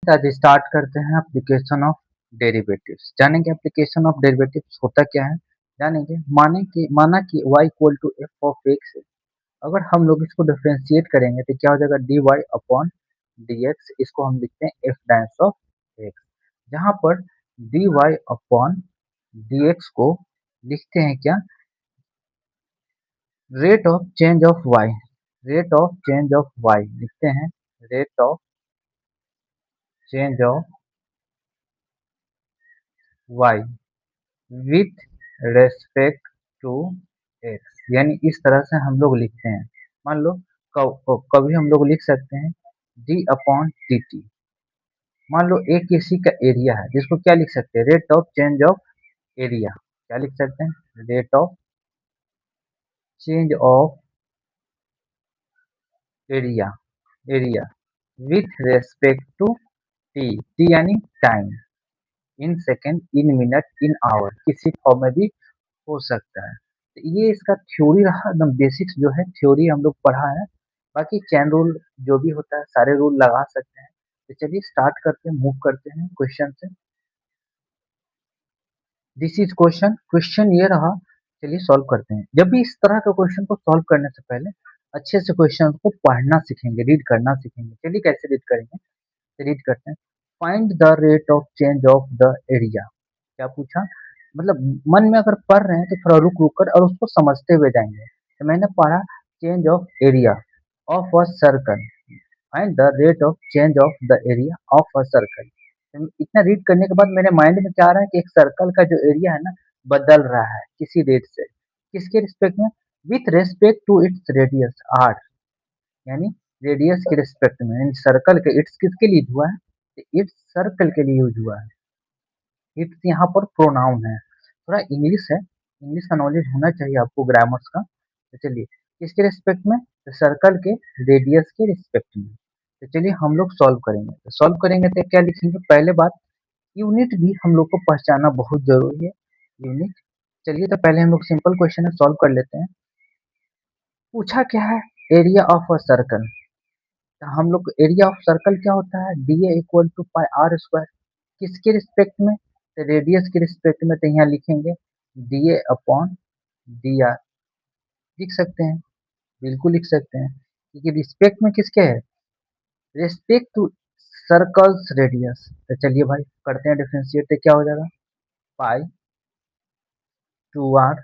आज स्टार्ट करते हैं एप्लीकेशन ऑफ डेरिवेटिव्स। जानेंगे एप्लीकेशन ऑफ डेरिवेटिव्स होता क्या है, जानेंगे। माना कि y equal to f of x है। अगर हम लोग इसको डिफरेंशिएट करेंगे तो क्या हो जाएगा, d Y upon D x. इसको हम लिखते हैं एफ डैश ऑफ एक्स, जहाँ पर d Y upon D x को लिखते हैं क्या, rate of change of y. Rate of change of y लिखते हैं, rate of change of y with respect to x. यानी इस तरह से हम लोग लिखते हैं। मान लो कभी हम लोग लिख सकते हैं डी अपॉन टी टी। मान लो एक किसी का एरिया है, जिसको क्या लिख सकते हैं, rate of change of area. क्या लिख सकते हैं, rate of change of area, area with respect to T. T यानी time, in second, in minute, in hour, किसी फॉर्म में भी हो सकता है। तो ये इसका थ्योरी रहा, एकदम बेसिक्स जो है थ्योरी हम लोग पढ़ा है। बाकी चैन रूल जो भी होता है सारे रूल लगा सकते हैं। तो चलिए स्टार्ट करते हैं, मूव करते हैं क्वेश्चन से। दिस इज क्वेश्चन, क्वेश्चन ये रहा। चलिए सॉल्व करते हैं। जब भी इस तरह का क्वेश्चन को सॉल्व करने से पहले अच्छे से क्वेश्चन को पढ़ना सीखेंगे, रीड करना सीखेंगे। चलिए कैसे रीड करेंगे, रीड करते हैं। Find the rate of change of the area. क्या पूछा, मतलब मन में अगर पढ़ रहे हैं तो थोड़ा रुक रुक कर और उसको समझते हुए जाएंगे। तो मैंने पढ़ा change of area of a circle, find the rate of change of the area of a circle. इतना रीड करने के बाद मेरे माइंड में क्या आ रहा है कि एक सर्कल का जो एरिया है ना, बदल रहा है किसी रेट से। किसके रिस्पेक्ट में, with respect to its radius r. यानी रेडियस के रिस्पेक्ट में, यानी सर्कल के इट्स किसके लिए हुआ है, इट्स सर्कल के लिए यूज हुआ है। इट्स यहाँ पर प्रोनाउन है। थोड़ा इंग्लिश है, इंग्लिश का नॉलेज होना चाहिए आपको, ग्रामर्स का। तो चलिए किसके रिस्पेक्ट में, तो सर्कल के रेडियस के रिस्पेक्ट में। तो चलिए हम लोग सॉल्व करेंगे। तो सॉल्व करेंगे तो क्या लिखेंगे, पहले बात यूनिट भी हम लोग को पहचानना बहुत जरूरी है, यूनिट। चलिए तो पहले हम लोग सिंपल क्वेश्चन है सॉल्व कर लेते हैं। पूछा क्या है, एरिया ऑफ अ सर्कल। तो हम लोग एरिया ऑफ सर्कल क्या होता है, d a equal to pi r square. किसके रिस्पेक्ट में, तो रेडियस के रिस्पेक्ट में। तो यहाँ लिखेंगे d a upon d r. लिख सकते हैं, बिल्कुल लिख सकते हैं, क्योंकि रिस्पेक्ट में किसके है, रिस्पेक्ट टू सर्कल्स रेडियस। तो चलिए भाई करते हैं डिफरेंशिएट। तो क्या हो जाएगा, पाई टू आर,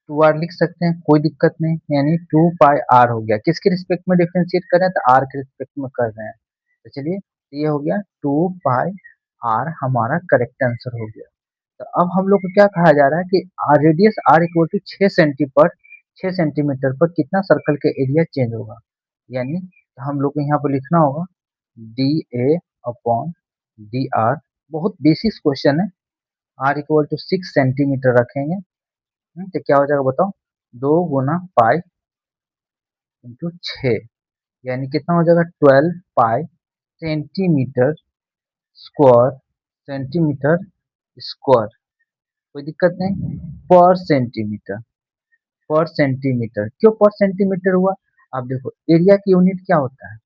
टू आर लिख सकते हैं, कोई दिक्कत नहीं। यानी टू पाई आर हो गया। किसके रिस्पेक्ट में डिफरेंशिएट कर रहे हैं, तो आर के रिस्पेक्ट में कर रहे हैं। तो चलिए ये हो गया टू पाई आर, हमारा करेक्ट आंसर हो गया। तो अब हम लोग को क्या कहा जा रहा है कि radius r equal to 6 centimetre पर कितना सर्कल के एरिया चेंज होगा। यानी तो हम लोग को यहाँ पर लिखना होगा D a upon d are. बहुत बेसिक क्वेश्चन है। आर इक्वल टू 6 सेंटीमीटर रखेंगे। तो क्या हो जाएगा बताओ, 2 गुना पाई इंटू 6, यानी कितना हो जाएगा, 12 पाई सेंटीमीटर स्क्वायर, सेंटीमीटर स्क्वायर। कोई दिक्कत नहीं, पर सेंटीमीटर, पर सेंटीमीटर। क्यों पर सेंटीमीटर हुआ, आप देखो एरिया की यूनिट क्या होता है,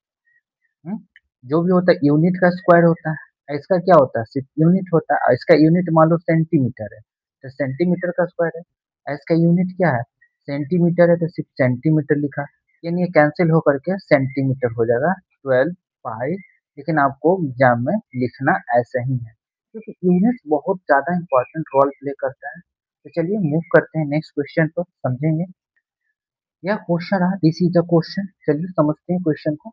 हम्म? जो भी होता है यूनिट का स्क्वायर होता है। इसका क्या होता है, सिर्फ यूनिट होता है। इसका यूनिट मान लो सेंटीमीटर है, तो सेंटीमीटर का स्क्वायर है। इसका यूनिट क्या है, सेंटीमीटर है, तो सिर्फ सेंटीमीटर लिखा। यानी ये कैंसिल होकर के सेंटीमीटर हो जाएगा 12 पाई। लेकिन आपको एग्जाम में लिखना ऐसा ही है, क्योंकि यूनिट बहुत ज्यादा इंपॉर्टेंट रोल प्ले करता है। तो चलिए मूव करते हैं नेक्स्ट क्वेश्चन पर, समझेंगे। यह क्वेश्चन रहा, दिस इज द क्वेश्चन। चलिए समझते हैं क्वेश्चन को,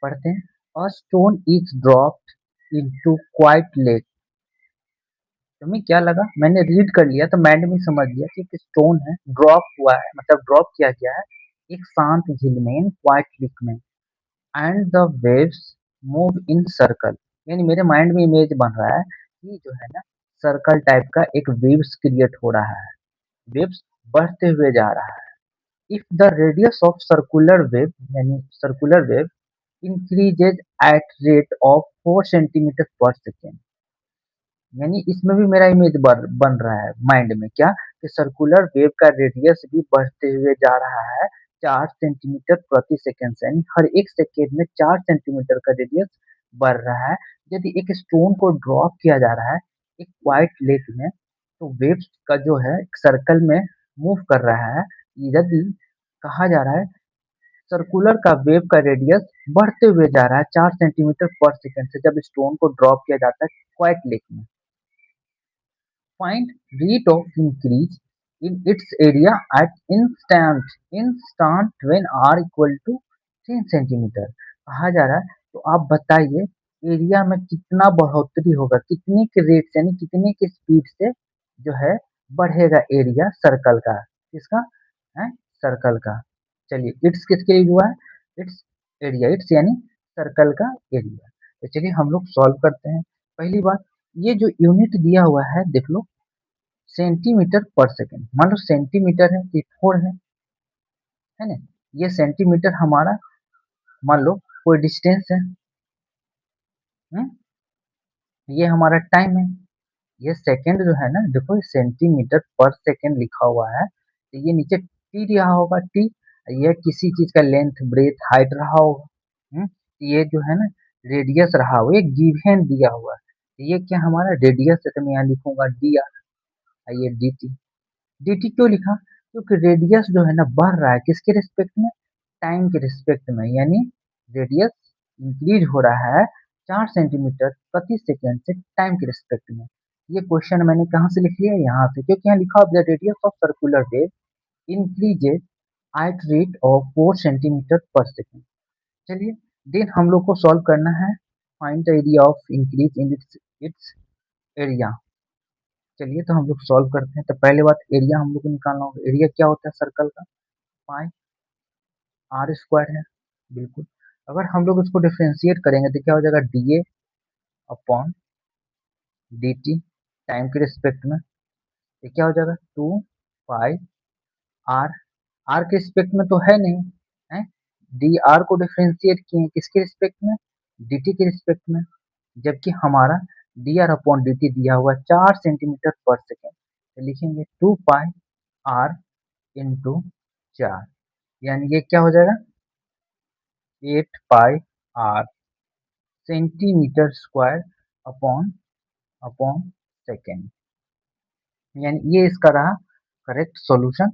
पढ़ते हैं। A stone is dropped into quite lake. तुम्हें क्या लगा, मैंने रीड कर लिया तो माइंड में समझ लिया कि एक स्टोन है, ड्रॉप हुआ है, मतलब ड्रॉप किया गया है एक शांत झील में, क्वाइट लेक में। And the waves move in circle. यानी मेरे माइंड में इमेज बन रहा है कि जो है ना, सर्कल टाइप का एक वेव्स क्रिएट हो रहा है, वेव्स बढ़ते हुए जा रहा है। If the radius of circular wave, यानी circular wave increases at rate of 4 centimetre per second. यानी इसमें भी मेरा इमेज बन रहा है माइंड में, क्या कि सर्कुलर वेव का रेडियस भी बढ़ते हुए जा रहा है 4 सेंटीमीटर प्रति सेकंड से, यानी हर एक सेकेंड में 4 सेंटीमीटर का रेडियस बढ़ रहा है। यदि एक स्टोन को ड्रॉप किया जा रहा है एक व्हाइट लेक में, तो वेव्स का जो है सर्कल में मूव कर रहा है। यदि कहा जा रहा है सर्कुलर का वेव का रेडियस बढ़ते हुए जा रहा है 4 सेंटीमीटर पर सेकंड से, जब स्टोन को ड्रॉप किया जाता है क्वाइट लेक में। Find rate of increase in its area at instant when r equal to 10 centimetre. कहा जा रहा है तो आप बताइए एरिया में कितना बढ़ोतरी होगा, कितने के रेट से, यानी कितने की स्पीड से जो है बढ़ेगा एरिया सर्कल का, किसका है, सर्कल का। चलिए इट्स किसके लिए हुआ है, इट्स एरिया, इट्स यानी सर्कल का एरिया। तो चलिए हम लोग सॉल्व करते हैं। पहली बात, ये जो यूनिट दिया हुआ है देख लो, सेंटीमीटर पर सेकंड। मान लो सेंटीमीटर है, ये 4 है ना। ये सेंटीमीटर हमारा मान लो कोई डिस्टेंस है, हम्म, ये हमारा टाइम है। ये सेकंड जो है ना, देखो सेंटीमीटर पर सेकंड लिखा हुआ है, तो ये नीचे टी दिया होगा, टी ये किसी चीज का लेंथ ब्रेथ हाइट रहा होगा। ये जो है ना रेडियस रहा हुआ, ये गिवन दिया हुआ है, तो ये क्या हमारा रेडियस है, तो मैं यहाँ लिखूंगा डी आर। ये डी टी, डी टी क्यों लिखा, क्योंकि रेडियस जो है ना बढ़ रहा है किसके रिस्पेक्ट में, टाइम के रिस्पेक्ट में, यानी रेडियस इंक्रीज हो रहा है 4 सेंटीमीटर प्रति सेकंड से टाइम के रिस्पेक्ट में। ये क्वेश्चन मैंने कहाँ से लिख लिया, यहाँ से, क्योंकि यहाँ लिखा the radius of circular wave increases at rate of 4 centimetre पर सेकंड। चलिए देन हम लोग को सॉल्व करना है, find the area of increase in its area. चलिए तो हम लोग सॉल्व करते हैं। तो पहले बात एरिया हम लोग को निकालना होगा। एरिया क्या होता है सर्कल का, पाई आर स्क्वायर है, बिल्कुल। अगर हम लोग इसको डिफ्रेंशिएट करेंगे तो क्या हो जाएगा, D a upon D T, time के रिस्पेक्ट में, ये क्या हो जाएगा 2 पाई आर, आर के रिस्पेक्ट में तो है नहीं है, डी आर को डिफ्रेंशिएट किए हैं किसके रिस्पेक्ट में, डी टी के रिस्पेक्ट में, जबकि हमारा D r upon D t दिया हुआ 4 सेंटीमीटर पर सेकेंड, तो लिखेंगे 2 पाई आर इंटू 4, यानी ये क्या हो जाएगा 8 pi r centimetre square upon upon second, यानी ये इसका रहा करेक्ट सॉल्यूशन,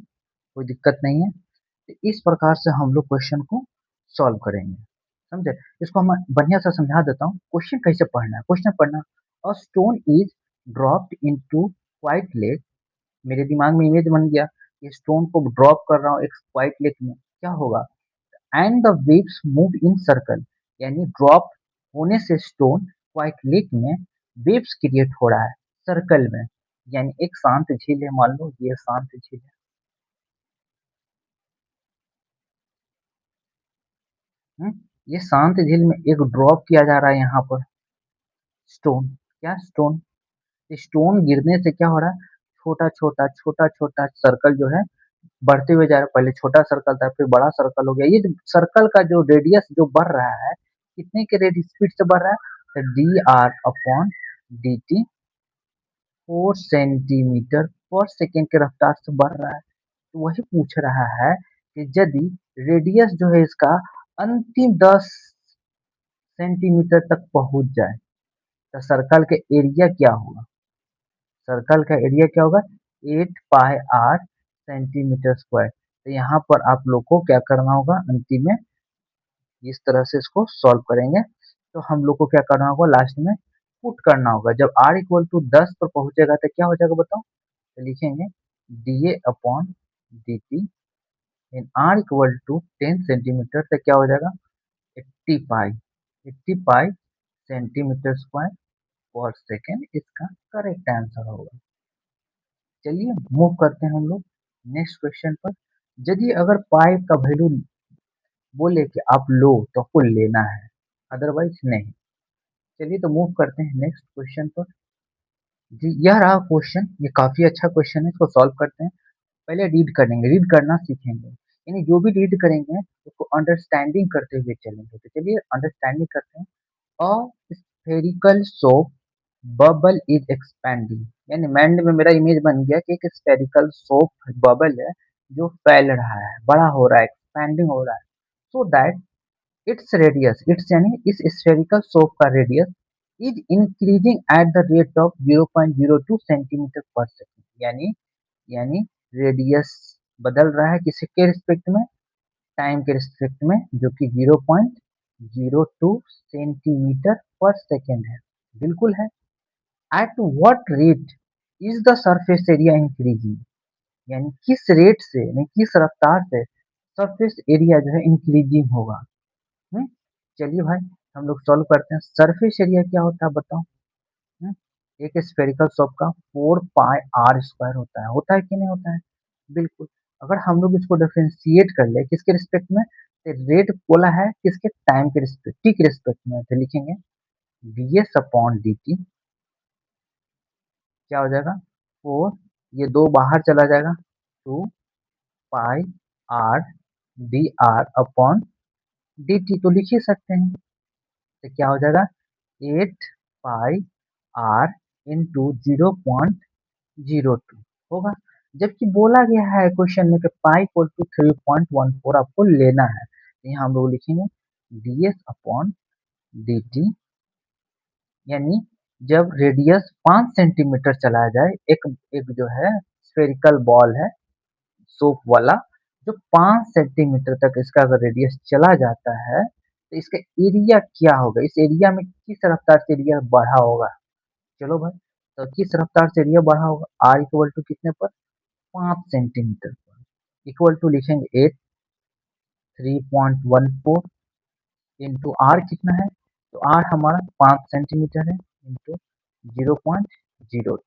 कोई दिक्कत नहीं है। तो इस प्रकार से हम लोग क्वेश्चन को सॉल्व करेंगे, समझे। इसको हम बढ़िया से समझा देता हूँ, क्वेश्चन कैसे पढ़ना है। क्वेश्चन पढ़ना, a stone is dropped into quite lake, मेरे दिमाग में इमेज बन गया कि स्टोन को ड्रॉप कर रहा हूँ एक क्वाइट लेक में, क्या होगा, and the waves move in circle, यानी ड्रॉप होने से स्टोन क्वाइट लेक में वेव्स क्रिएट हो रहा है सर्कल में, यानी एक शांत झील है, मान लो ये शांत झील है। ये शांत झील में एक ड्रॉप किया जा रहा है यहाँ पर स्टोन, क्या स्टोन, स्टोन गिरने से क्या हो रहा है, छोटा छोटा सर्कल जो है बढ़ते हुए जा रहा है। पहले छोटा सर्कल था फिर बड़ा सर्कल हो गया। ये जो सर्कल का जो रेडियस जो बढ़ रहा है कितने के रेट स्पीड से बढ़ रहा है, तो D r upon D T 4 centimetre per second के रफ्तार से बढ़ रहा है। तो वही पूछ रहा है कि यदि रेडियस जो है इसका अंतिम 10 सेंटीमीटर तक पहुंच जाए तो सर्कल के एरिया क्या होगा, सर्कल का एरिया क्या होगा 8 पाई आर सेंटीमीटर स्क्वायर। तो यहाँ पर आप लोग को क्या करना होगा, अंतिम में इस तरह से इसको सॉल्व करेंगे तो हम लोग को क्या करना होगा, लास्ट में पुट करना होगा। जब r इक्वल टू 10 पर पहुंचेगा तो क्या हो जाएगा बताओ, तो लिखेंगे d a upon D t in r equal to 10 centimetre से क्या हो जाएगा 80 pi centimetre square per second, इसका करेक्ट आंसर होगा। चलिए मूव करते हैं हम लोग नेक्स्ट क्वेश्चन पर। यदि अगर पाई का वैल्यू बोले कि आप लो तो आपको लेना है, अदरवाइज नहीं। चलिए तो मूव करते हैं नेक्स्ट क्वेश्चन पर। जी यह रहा क्वेश्चन, ये काफी अच्छा क्वेश्चन है, इसको सॉल्व करते हैं। पहले रीड करेंगे, रीड करना सीखेंगे, यानी जो भी रीड करेंगे उसको अंडरस्टैंडिंग करते हुए चलेंगे। तो चलिए अंडरस्टैंडिंग करते हैं। A spherical soap bubble is expanding, यानी माइंड में मेरा इमेज बन गया कि एक स्फेरिकल सोप बबल है जो फैल रहा है, बड़ा हो रहा है, एक्सपैंडिंग हो रहा है, so that its radius, it's यानी इस स्फेरिकल सोप का radius is increasing at the rate of 0.02 centimetre per second. यानी रेडियस बदल रहा है किसके रिस्पेक्ट में, टाइम के रिस्पेक्ट में, जो कि 0.02 सेंटीमीटर पर सेकेंड है। बिल्कुल है। At what rate is the surface area increasing, यानी किस रेट से, यानी किस रफ्तार से सरफेस एरिया जो है इंक्रीजिंग होगा। हम्म, चलिए भाई हम लोग सॉल्व करते हैं। सरफेस एरिया क्या होता है बताओ। हम्म, एक स्फेरिकल शॉप का 4 पाई r स्क्वायर होता है कि नहीं होता है। बिल्कुल। अगर हम लोग इसको डिफरेंशिएट कर ले किसके रिस्पेक्ट में, तो रेट बोला है किसके, टाइम के रिस्पेक्ट, टी के रिस्पेक्ट में, तो लिखेंगे ds अपॉन डी टी। क्या हो जाएगा 4, ये 2 बाहर चला जाएगा, 2 पाई r अपॉन डी टी, तो लिख ही सकते हैं। तो क्या हो जाएगा 8 पाई r इंटू 0.02 होगा। जबकि बोला गया है क्वेश्चन में कि पाई इक्वल टू 3.14 आपको लेना है, तो यहाँ हम लोग लिखेंगे ds अपॉन डी टी, यानी जब रेडियस 5 सेंटीमीटर चला जाए, एक एक जो है स्फेरिकल बॉल है सोप वाला, जो 5 सेंटीमीटर तक इसका अगर रेडियस चला जाता है, तो इसका एरिया क्या होगा, इस एरिया में किस रफ्तार से एरिया बढ़ा होगा। चलो भाई, तो किस रफ्तार से एरिया बढ़ा होगा, आर इक्वल टू कितने पर, 5 सेंटीमीटर पर, इक्वल टू लिखेंगे 8, 3.14 इंटू आर कितना है, तो आर हमारा 5 सेंटीमीटर है, इंटू 0.02।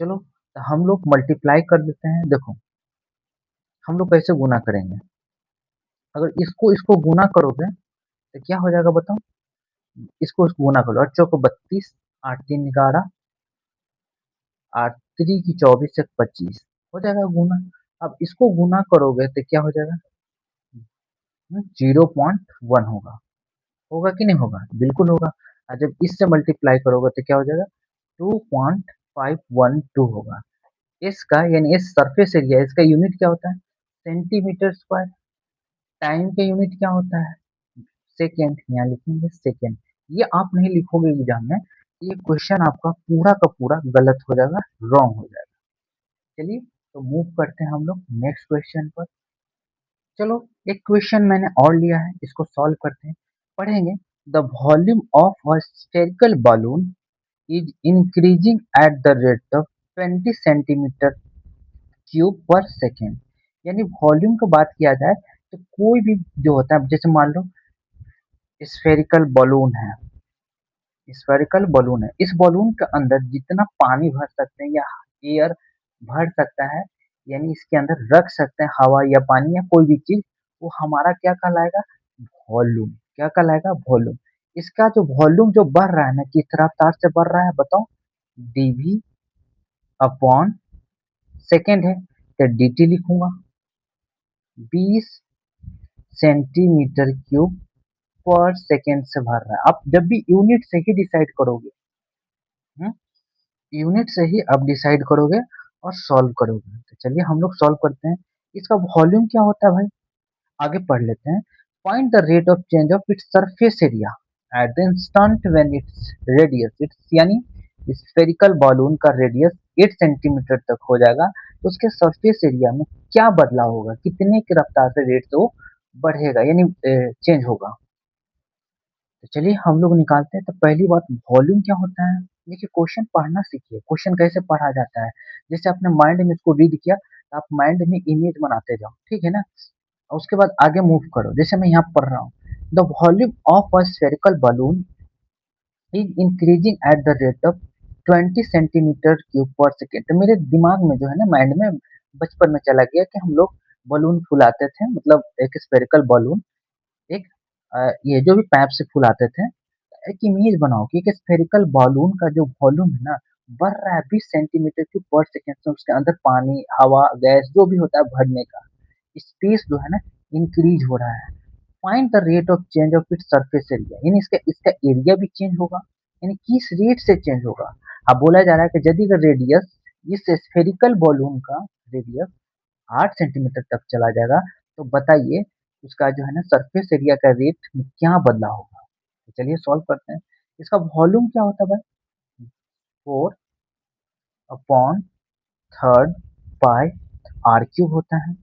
चलो तो हम लोग मल्टीप्लाई कर देते हैं। देखो हम लोग कैसे गुना करेंगे, अगर इसको इसको गुना करोगे तो क्या हो जाएगा बताओ। इसको गुना करो, 8 चौको 32, 8 3 11, 8 3 की 24 से 25 हो जाएगा गुना। अब इसको गुना करोगे तो क्या हो जाएगा, 0.1 होगा। होगा कि नहीं होगा, बिल्कुल होगा। और जब इससे मल्टीप्लाई करोगे तो क्या हो जाएगा 2.512 होगा। इसका यानी इस सरफेस एरिया, इसका यूनिट क्या होता है, सेंटीमीटर स्क्वायर। टाइम का यूनिट क्या होता है, सेकेंड, यहाँ लिखेंगे सेकेंड। ये आप नहीं लिखोगे एग्जाम में, ये क्वेश्चन आपका पूरा का पूरा गलत हो जाएगा, रॉन्ग हो जाएगा। चलिए तो मूव करते हैं हम लोग नेक्स्ट क्वेश्चन पर। चलो एक क्वेश्चन मैंने और लिया है, इसको सॉल्व करते हैं, पढ़ेंगे। The volume of a spherical balloon is increasing at the rate of 20 centimetre cube पर सेकेंड। यानी वॉल्यूम की बात किया जाए तो कोई भी जो होता है, जैसे मान लो स्फेरिकल बलून है, स्फेरिकल बलून है, इस बलून के अंदर जितना पानी भर सकते हैं या एयर भर सकता है, यानी इसके अंदर रख सकते हैं हवा या पानी या कोई भी चीज, वो हमारा क्या कहलाएगा, वॉल्यूम। क्या कहलाएगा, वॉल्यूम। इसका जो वॉल्यूम जो बढ़ रहा है ना, किस रफ्तार से बढ़ रहा है बताओ, डीवी अपॉन सेकेंड है, तो dt लिखूंगा 20 सेंटीमीटर क्यूब पर सेकेंड से भर रहा है। आप जब भी यूनिट से ही डिसाइड करोगे, हम्म, यूनिट से ही आप डिसाइड करोगे और सॉल्व करोगे। तो चलिए हम लोग सॉल्व करते हैं। इसका वॉल्यूम क्या होता है भाई, आगे पढ़ लेते हैं। Find the rate of change of its surface area at the instant when its radius, it's यानी स्फेरिकल बॉलून का रेडियस 8 सेंटीमीटर तक हो जाएगा, तो उसके सरफेस एरिया में क्या बदलाव होगा, कितने की रफ्तार से रेट से वो बढ़ेगा, यानी चेंज होगा। तो चलिए हम लोग निकालते हैं। तो पहली बात, वॉल्यूम क्या होता है। देखिए क्वेश्चन पढ़ना सीखिए, क्वेश्चन कैसे पढ़ा जाता है। जैसे आपने माइंड में इसको रीड किया, तो आप माइंड में इमेज बनाते जाओ, ठीक है ना। और उसके बाद आगे मूव करो, जैसे मैं यहाँ पढ़ रहा हूँ, the volume of a spherical balloon is increasing at the rate of 20 centimetre cube पर सेकेंड। तो मेरे दिमाग में जो है ना, माइंड में बचपन में चला गया कि हम लोग बलून फुलाते थे, मतलब एक स्फेरिकल बलून, एक ये जो भी पाइप से फुलाते थे। एक इमेज बनाओ कि एक स्फेरिकल बलून का जो वॉल्यूम है ना, बढ़ रहा है 20 सेंटीमीटर क्यूब पर सेकेंड से, उसके अंदर पानी, हवा, गैस जो भी होता है भरने का स्पेस जो है ना, इंक्रीज हो रहा है। Find the rate of change of its surface area, यानी इसका इसका एरिया भी चेंज होगा, यानी किस रेट से चेंज होगा। अब बोला जा रहा है कि यदि का रेडियस, इस स्फेरिकल बॉलून का रेडियस 8 सेंटीमीटर तक चला जाएगा, तो बताइए उसका जो है ना सरफेस एरिया का रेट में क्या बदलाव होगा। तो चलिए सॉल्व करते हैं। इसका वॉल्यूम क्या होता है भाई, 4/3 पाई आर क्यूब होता है।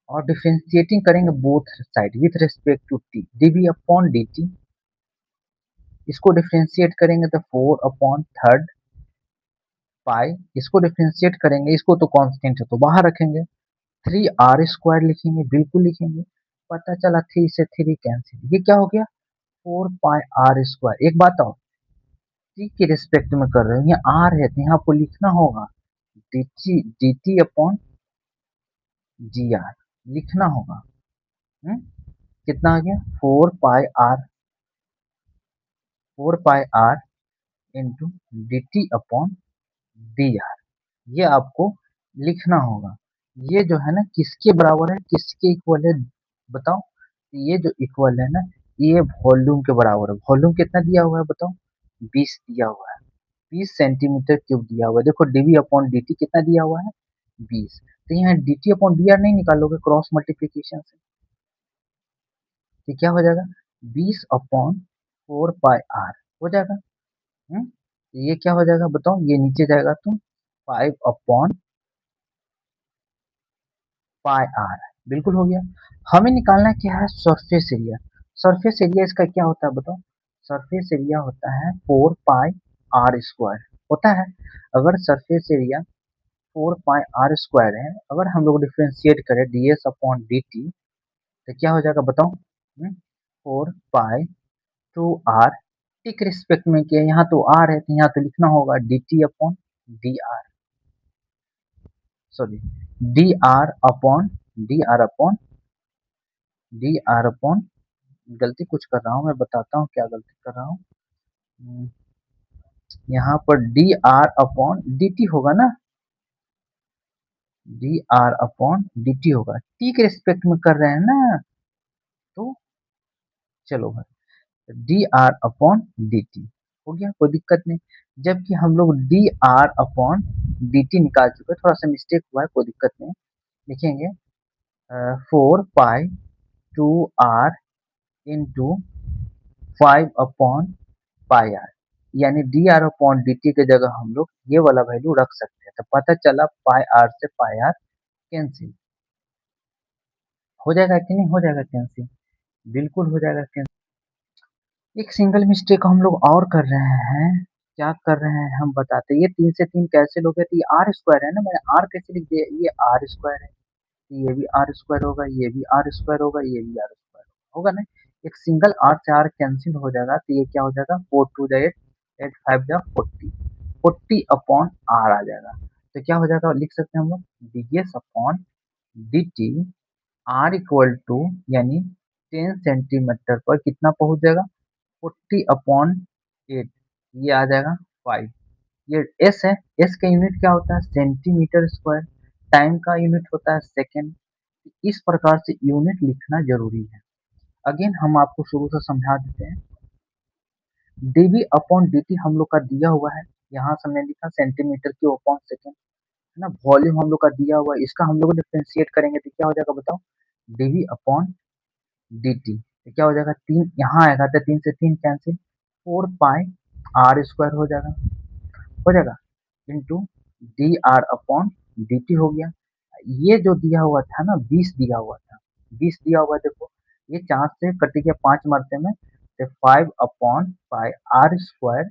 और डिफरेंशिएटिंग करेंगे both side with respect to t, d v upon D t. इसको डिफरेंशिएट करेंगे तो 4/3 पाई, इसको डिफरेंशिएट करेंगे, इसको तो कांस्टेंट है तो बाहर रखेंगे, 3r² लिखेंगे, बिल्कुल लिखेंगे। पता चला 3 से 3 कैंसिल, ये क्या हो गया 4πr²। एक बात और, टी के रिस्पेक्ट में कर रहे हो, यहाँ आर है तो यहाँ आपको लिखना होगा dt अपॉन जी आर, लिखना होगा। हम्म? कितना आ गया 4πr into D T upon d are, ये आपको लिखना होगा। ये जो है ना किसके बराबर है, किसके इक्वल है बताओ। ये जो इक्वल है ना, ये वॉल्यूम के बराबर है। वॉल्यूम कितना दिया हुआ है बताओ, 20 दिया हुआ है, 20 सेंटीमीटर क्यूब दिया हुआ है। देखो डीवी अपॉन डी टी कितना दिया हुआ है 20। तो यहाँ D T upon d are नहीं निकालोगे क्रॉस मल्टीप्लीकेशन से, तो क्या हो जाएगा 20/4 पाई आर हो जाएगा। ये क्या हो जाएगा बताओ, ये नीचे जाएगा तो 5/पाई आर, बिल्कुल हो गया। हमें निकालना क्या है सरफेस एरिया। सरफेस एरिया इसका क्या होता है बताओ, सरफेस एरिया होता है 4πr² होता है। अगर सरफेस एरिया 4πr² है, अगर हम लोग डिफ्रेंशिएट करें ds अपॉन डी टी, तो क्या हो जाएगा बताओ, 4π2r। टिक रिस्पेक्ट में किया, यहाँ तो r है तो यहाँ तो लिखना होगा D T upon d are, sorry D r upon गलती कुछ कर रहा हूँ, मैं बताता हूँ क्या गलती कर रहा हूँ। हम्म, यहाँ पर D r upon D T होगा ना, D r upon D T होगा, टी के रिस्पेक्ट में कर रहे हैं ना, तो चलो भाई D r upon D T हो गया, कोई दिक्कत नहीं। जबकि हम लोग D r upon D t निकाल चुके हैं, थोड़ा सा मिस्टेक हुआ है, कोई दिक्कत नहीं। लिखेंगे 4π2r इंटू 5/पाई आर, यानी D r upon D t के जगह हम लोग ये वाला वैल्यू रख सकते हैं। तो पता चला पाई आर से पाई आर कैंसिल हो जाएगा कि नहीं हो जाएगा कैंसिल, बिल्कुल हो जाएगा कैंसिल। एक सिंगल मिस्टेक हम लोग और कर रहे हैं, क्या कर रहे हैं हम बताते हैं। ये 3 से 3 कैसे लोगे, तो ये आर स्क्वायर है ना, मैंने आर कैसे लिख दिया, ये आर स्क्वायर है, तो ये भी आर स्क्वायर होगा, ये भी आर स्क्वायर होगा, ये भी आर स्क्वायर होगा ना। एक सिंगल आर से आर कैंसिल हो जाएगा, तो ये क्या हो जाएगा 4 2 8, 8 5 40, 40/आर आ जाएगा। तो क्या हो जाएगा, लिख सकते हैं हम लोग ds upon D t r equal to, यानी 10 सेंटीमीटर पर कितना पहुंच जाएगा 40/8, ये आ जाएगा 5। ये एस है, एस का यूनिट क्या होता है सेंटीमीटर स्क्वायर, टाइम का यूनिट होता है सेकेंड। इस प्रकार से यूनिट लिखना जरूरी है। अगेन हम आपको शुरू से समझा देते हैं। डीवी अपॉन dt हम लोग का दिया हुआ है, यहाँ से हमने लिखा सेंटीमीटर क्यूब अपॉन सेकेंड है ना। वॉल्यूम हम लोग का दिया हुआ है, इसका हम लोग डिफरेंशिएट करेंगे तो क्या हो जाएगा बताओ, डीवी अपॉन dt, तो क्या हो जाएगा 3 यहाँ आएगा तो 3 से 3 कैंसिल, 4πr² हो जाएगा into D r upon D T हो गया। ये जो दिया हुआ था ना 20 दिया हुआ था, 20 दिया हुआ है, देखो ये 4 से कट गया 5 मरते में, तो 5/पाई r²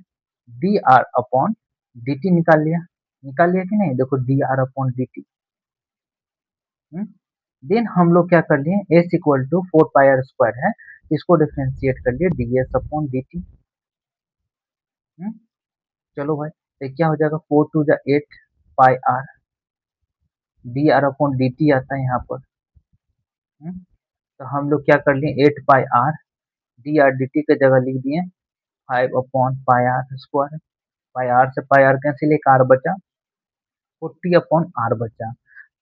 d r upon D t निकाल लिया कि नहीं, देखो d r upon D t. Then हम लोग क्या कर लिए, एस इक्वल टू 4πr² है, इसको डिफ्रेंशिएट कर लिए d s upon D t. चलो भाई, तो क्या हो जाएगा 4 2 8 pi r, d r upon D t आता है यहाँ पर। तो हम लोग क्या कर लिए 8 pi r, d r d t के जगह लिख दिए 5/पाई आर²। पाई आर से पाई आर कैंसिल, एक आर बचा, 40/आर बचा,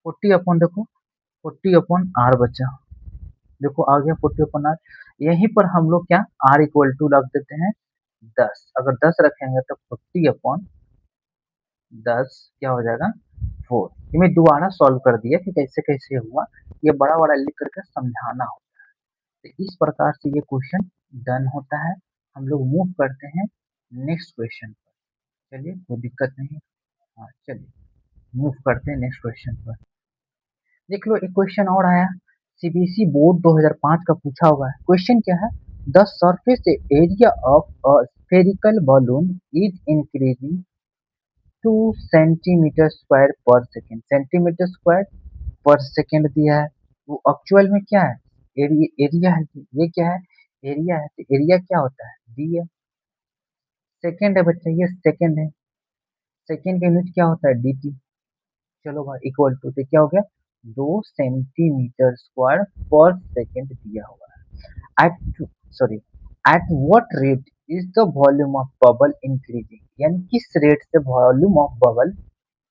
40 देखो 40/आर बचा, देखो आ गया 40/आर। यहीं पर हम लोग क्या आर इक्वल टू रख देते हैं 10, अगर 10 रखेंगे तो 40/10 क्या हो जाएगा 4। ये मैं दोबारा सॉल्व कर दिया कि कैसे कैसे हुआ, ये बड़ा बड़ा लिख करके समझाना हो। तो इस प्रकार से ये क्वेश्चन डन होता है। हम लोग मूव करते हैं नेक्स्ट क्वेश्चन पर। चलिए कोई दिक्कत नहीं है। हाँ चलिए मूव करते हैं नेक्स्ट क्वेश्चन पर। देख लो एक क्वेश्चन और आया, सीबीएसई बोर्ड 2005 का पूछा हुआ है। क्वेश्चन क्या है, the surface area of a spherical balloon is increasing 2 centimetre square per second. Centimetre square per second दिया है, वो एक्चुअल में क्या है, एरिया है। ये क्या है, एरिया है। तो एरिया क्या होता है, डी है। सेकेंड है बच्चा, ये सेकेंड है। सेकेंड का यूनिट क्या होता है, dt। चलो भाई इक्वल टू, तो क्या हो गया, 2 सेंटीमीटर स्क्वायर पर सेकेंड दिया हुआ है। At sorry at what rate is the volume of bubble increasing, यानी किस रेट से वॉल्यूम ऑफ बबल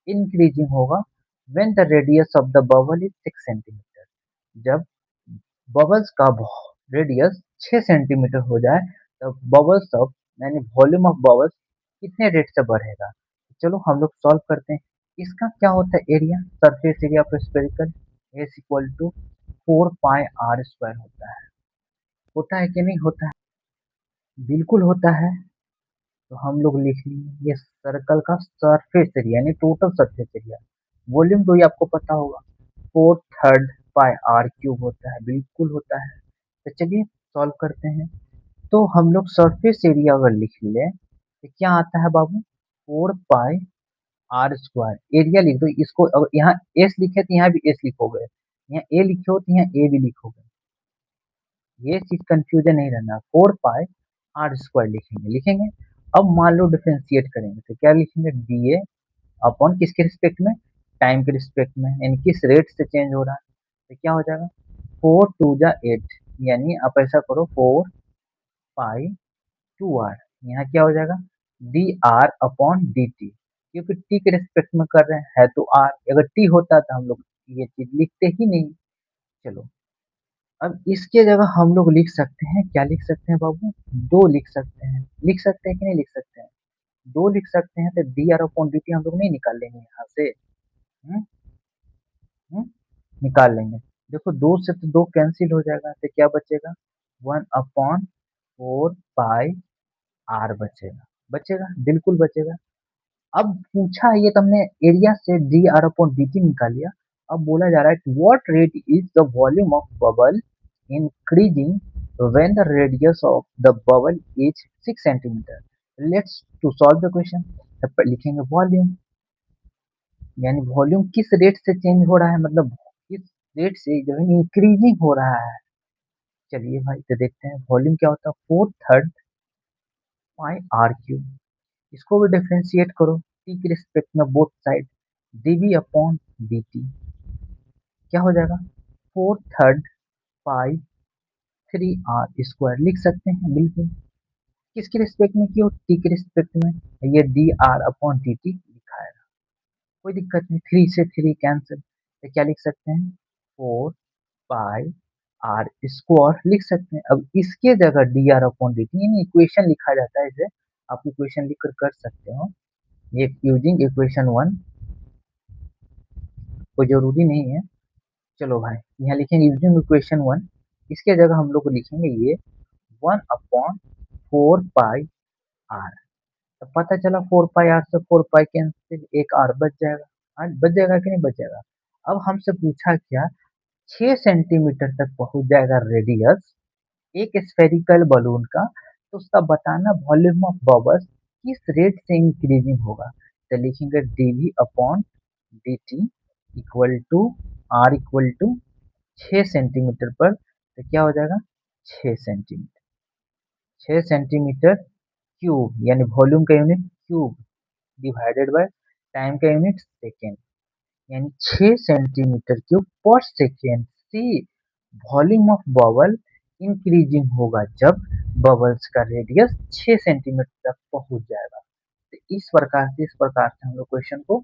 इंक्रीजिंग होगा, when the radius of the bubble is 6 centimetre. जब बबल्स का रेडियस 6 सेंटीमीटर हो जाए तो बबल्स ऑफ यानी वॉल्यूम ऑफ बबल्स कितने रेट से बढ़ेगा। चलो हम लोग सॉल्व करते हैं। इसका क्या होता है, area, surface area of spherical s equal to 4 pi r square होता है कि नहीं होता है, बिल्कुल होता है। तो हम लोग लिख लेंगे ये सर्कल का सरफेस एरिया यानी टोटल सरफेस एरिया। वॉल्यूम तो ये आपको पता होगा, 4 3 पाई r क्यूब होता है, बिल्कुल होता है। तो चलिए सॉल्व करते हैं। तो हम लोग सरफेस एरिया अगर लिख ले तो क्या आता है बाबू, 4 पाई r स्क्वायर। एरिया लिख दो इसको, अगर यहाँ एस लिखे तो यहाँ भी एस लिखोगे, यहाँ ए लिखे हो तो यहाँ ए भी लिखोगे, ये चीज कंफ्यूजन नहीं रहना। 4 पाई r स्क्वायर लिखेंगे लिखेंगे। अब मान लो डिफरेंशिएट करेंगे तो क्या लिखेंगे, डी ए अपॉन किसके रिस्पेक्ट में, टाइम के रिस्पेक्ट में, यानी किस रेट से चेंज हो रहा है। तो क्या हो जाएगा, 4 2 जा 8, यानी आप ऐसा करो 4 पाई 2 r, यहाँ क्या हो जाएगा, D r upon D t, क्योंकि टी के रिस्पेक्ट में कर रहे हैं है तो आर, अगर टी होता तो हम लोग ये चीज लिखते ही नहीं। चलो अब इसके जगह हम लोग लिख सकते हैं, क्या लिख सकते हैं बाबू, दो लिख सकते हैं। लिख सकते हैं कि नहीं लिख सकते हैं, दो लिख सकते हैं। तो D r upon D T हम लोग नहीं निकाल लेंगे यहाँ से, हम्म, निकाल लेंगे। देखो दो से तो दो कैंसिल हो जाएगा, तो क्या बचेगा, 1/4 पाई r बचेगा। बचेगा, बिल्कुल बचेगा। अब पूछा है ये तुमने, एरिया से d r upon D t निकाल लिया। अब बोला जा रहा है what rate is the volume of bubble increasing when the radius of the bubble is 6 centimetre. Let's to solve the question. लिखेंगे वॉल्यूम, यानी वॉल्यूम किस रेट से चेंज हो रहा है, मतलब किस रेट से जो है इंक्रीजिंग हो रहा है। चलिए भाई तो देखते हैं वॉल्यूम क्या होता है, 4 3 पाई r क्यूब। इसको भी डिफरेंशिएट करो टी के रिस्पेक्ट में both side, dv upon dt क्या हो जाएगा, 4 3 पाई 3r स्क्वायर लिख सकते हैं बिल्कुल। किसके रिस्पेक्ट में क्यों, टी के रिस्पेक्ट में, ये D r upon D T लिखा है, कोई दिक्कत नहीं। 3 से 3 कैंसिल, तो क्या लिख सकते हैं, 4 पाई r स्क्वायर लिख सकते हैं। अब इसके जगह D r upon D t यानी इक्वेशन लिखा जाता है, इसे आप इक्वेशन लिख कर सकते हो। ये यूजिंग इक्वेशन 1, कोई जरूरी नहीं है। चलो भाई यहाँ लिखेंगे यूजिंग इक्वेशन 1, इसके जगह हम लोग लिखेंगे ये 1/4 पाई r। तो पता चला 4 पाई r से 4 पाई कैंसिल, एक r बच जाएगा। बच जाएगा कि नहीं बचेगा। अब हमसे पूछा क्या, 6 सेंटीमीटर तक पहुंच जाएगा रेडियस एक स्फेरिकल बलून का, तो उसका बताना वॉल्यूम ऑफ बबल्स किस रेट से इंक्रीजिंग होगा। तो लिखेंगे dv upon dt equal to r equal to 6 centimetre पर, तो क्या हो जाएगा, 6 सेंटीमीटर, 6 सेंटीमीटर क्यूब, यानी वॉल्यूम का unit cube divided by time का यूनिट सेकेंड, यानी 6 सेंटीमीटर क्यूब पर सेकेंड से वॉल्यूम ऑफ बबल इंक्रीजिंग होगा जब बबल्स का रेडियस 6 सेंटीमीटर तक पहुंच जाएगा। तो इस प्रकार से हम लोग क्वेश्चन को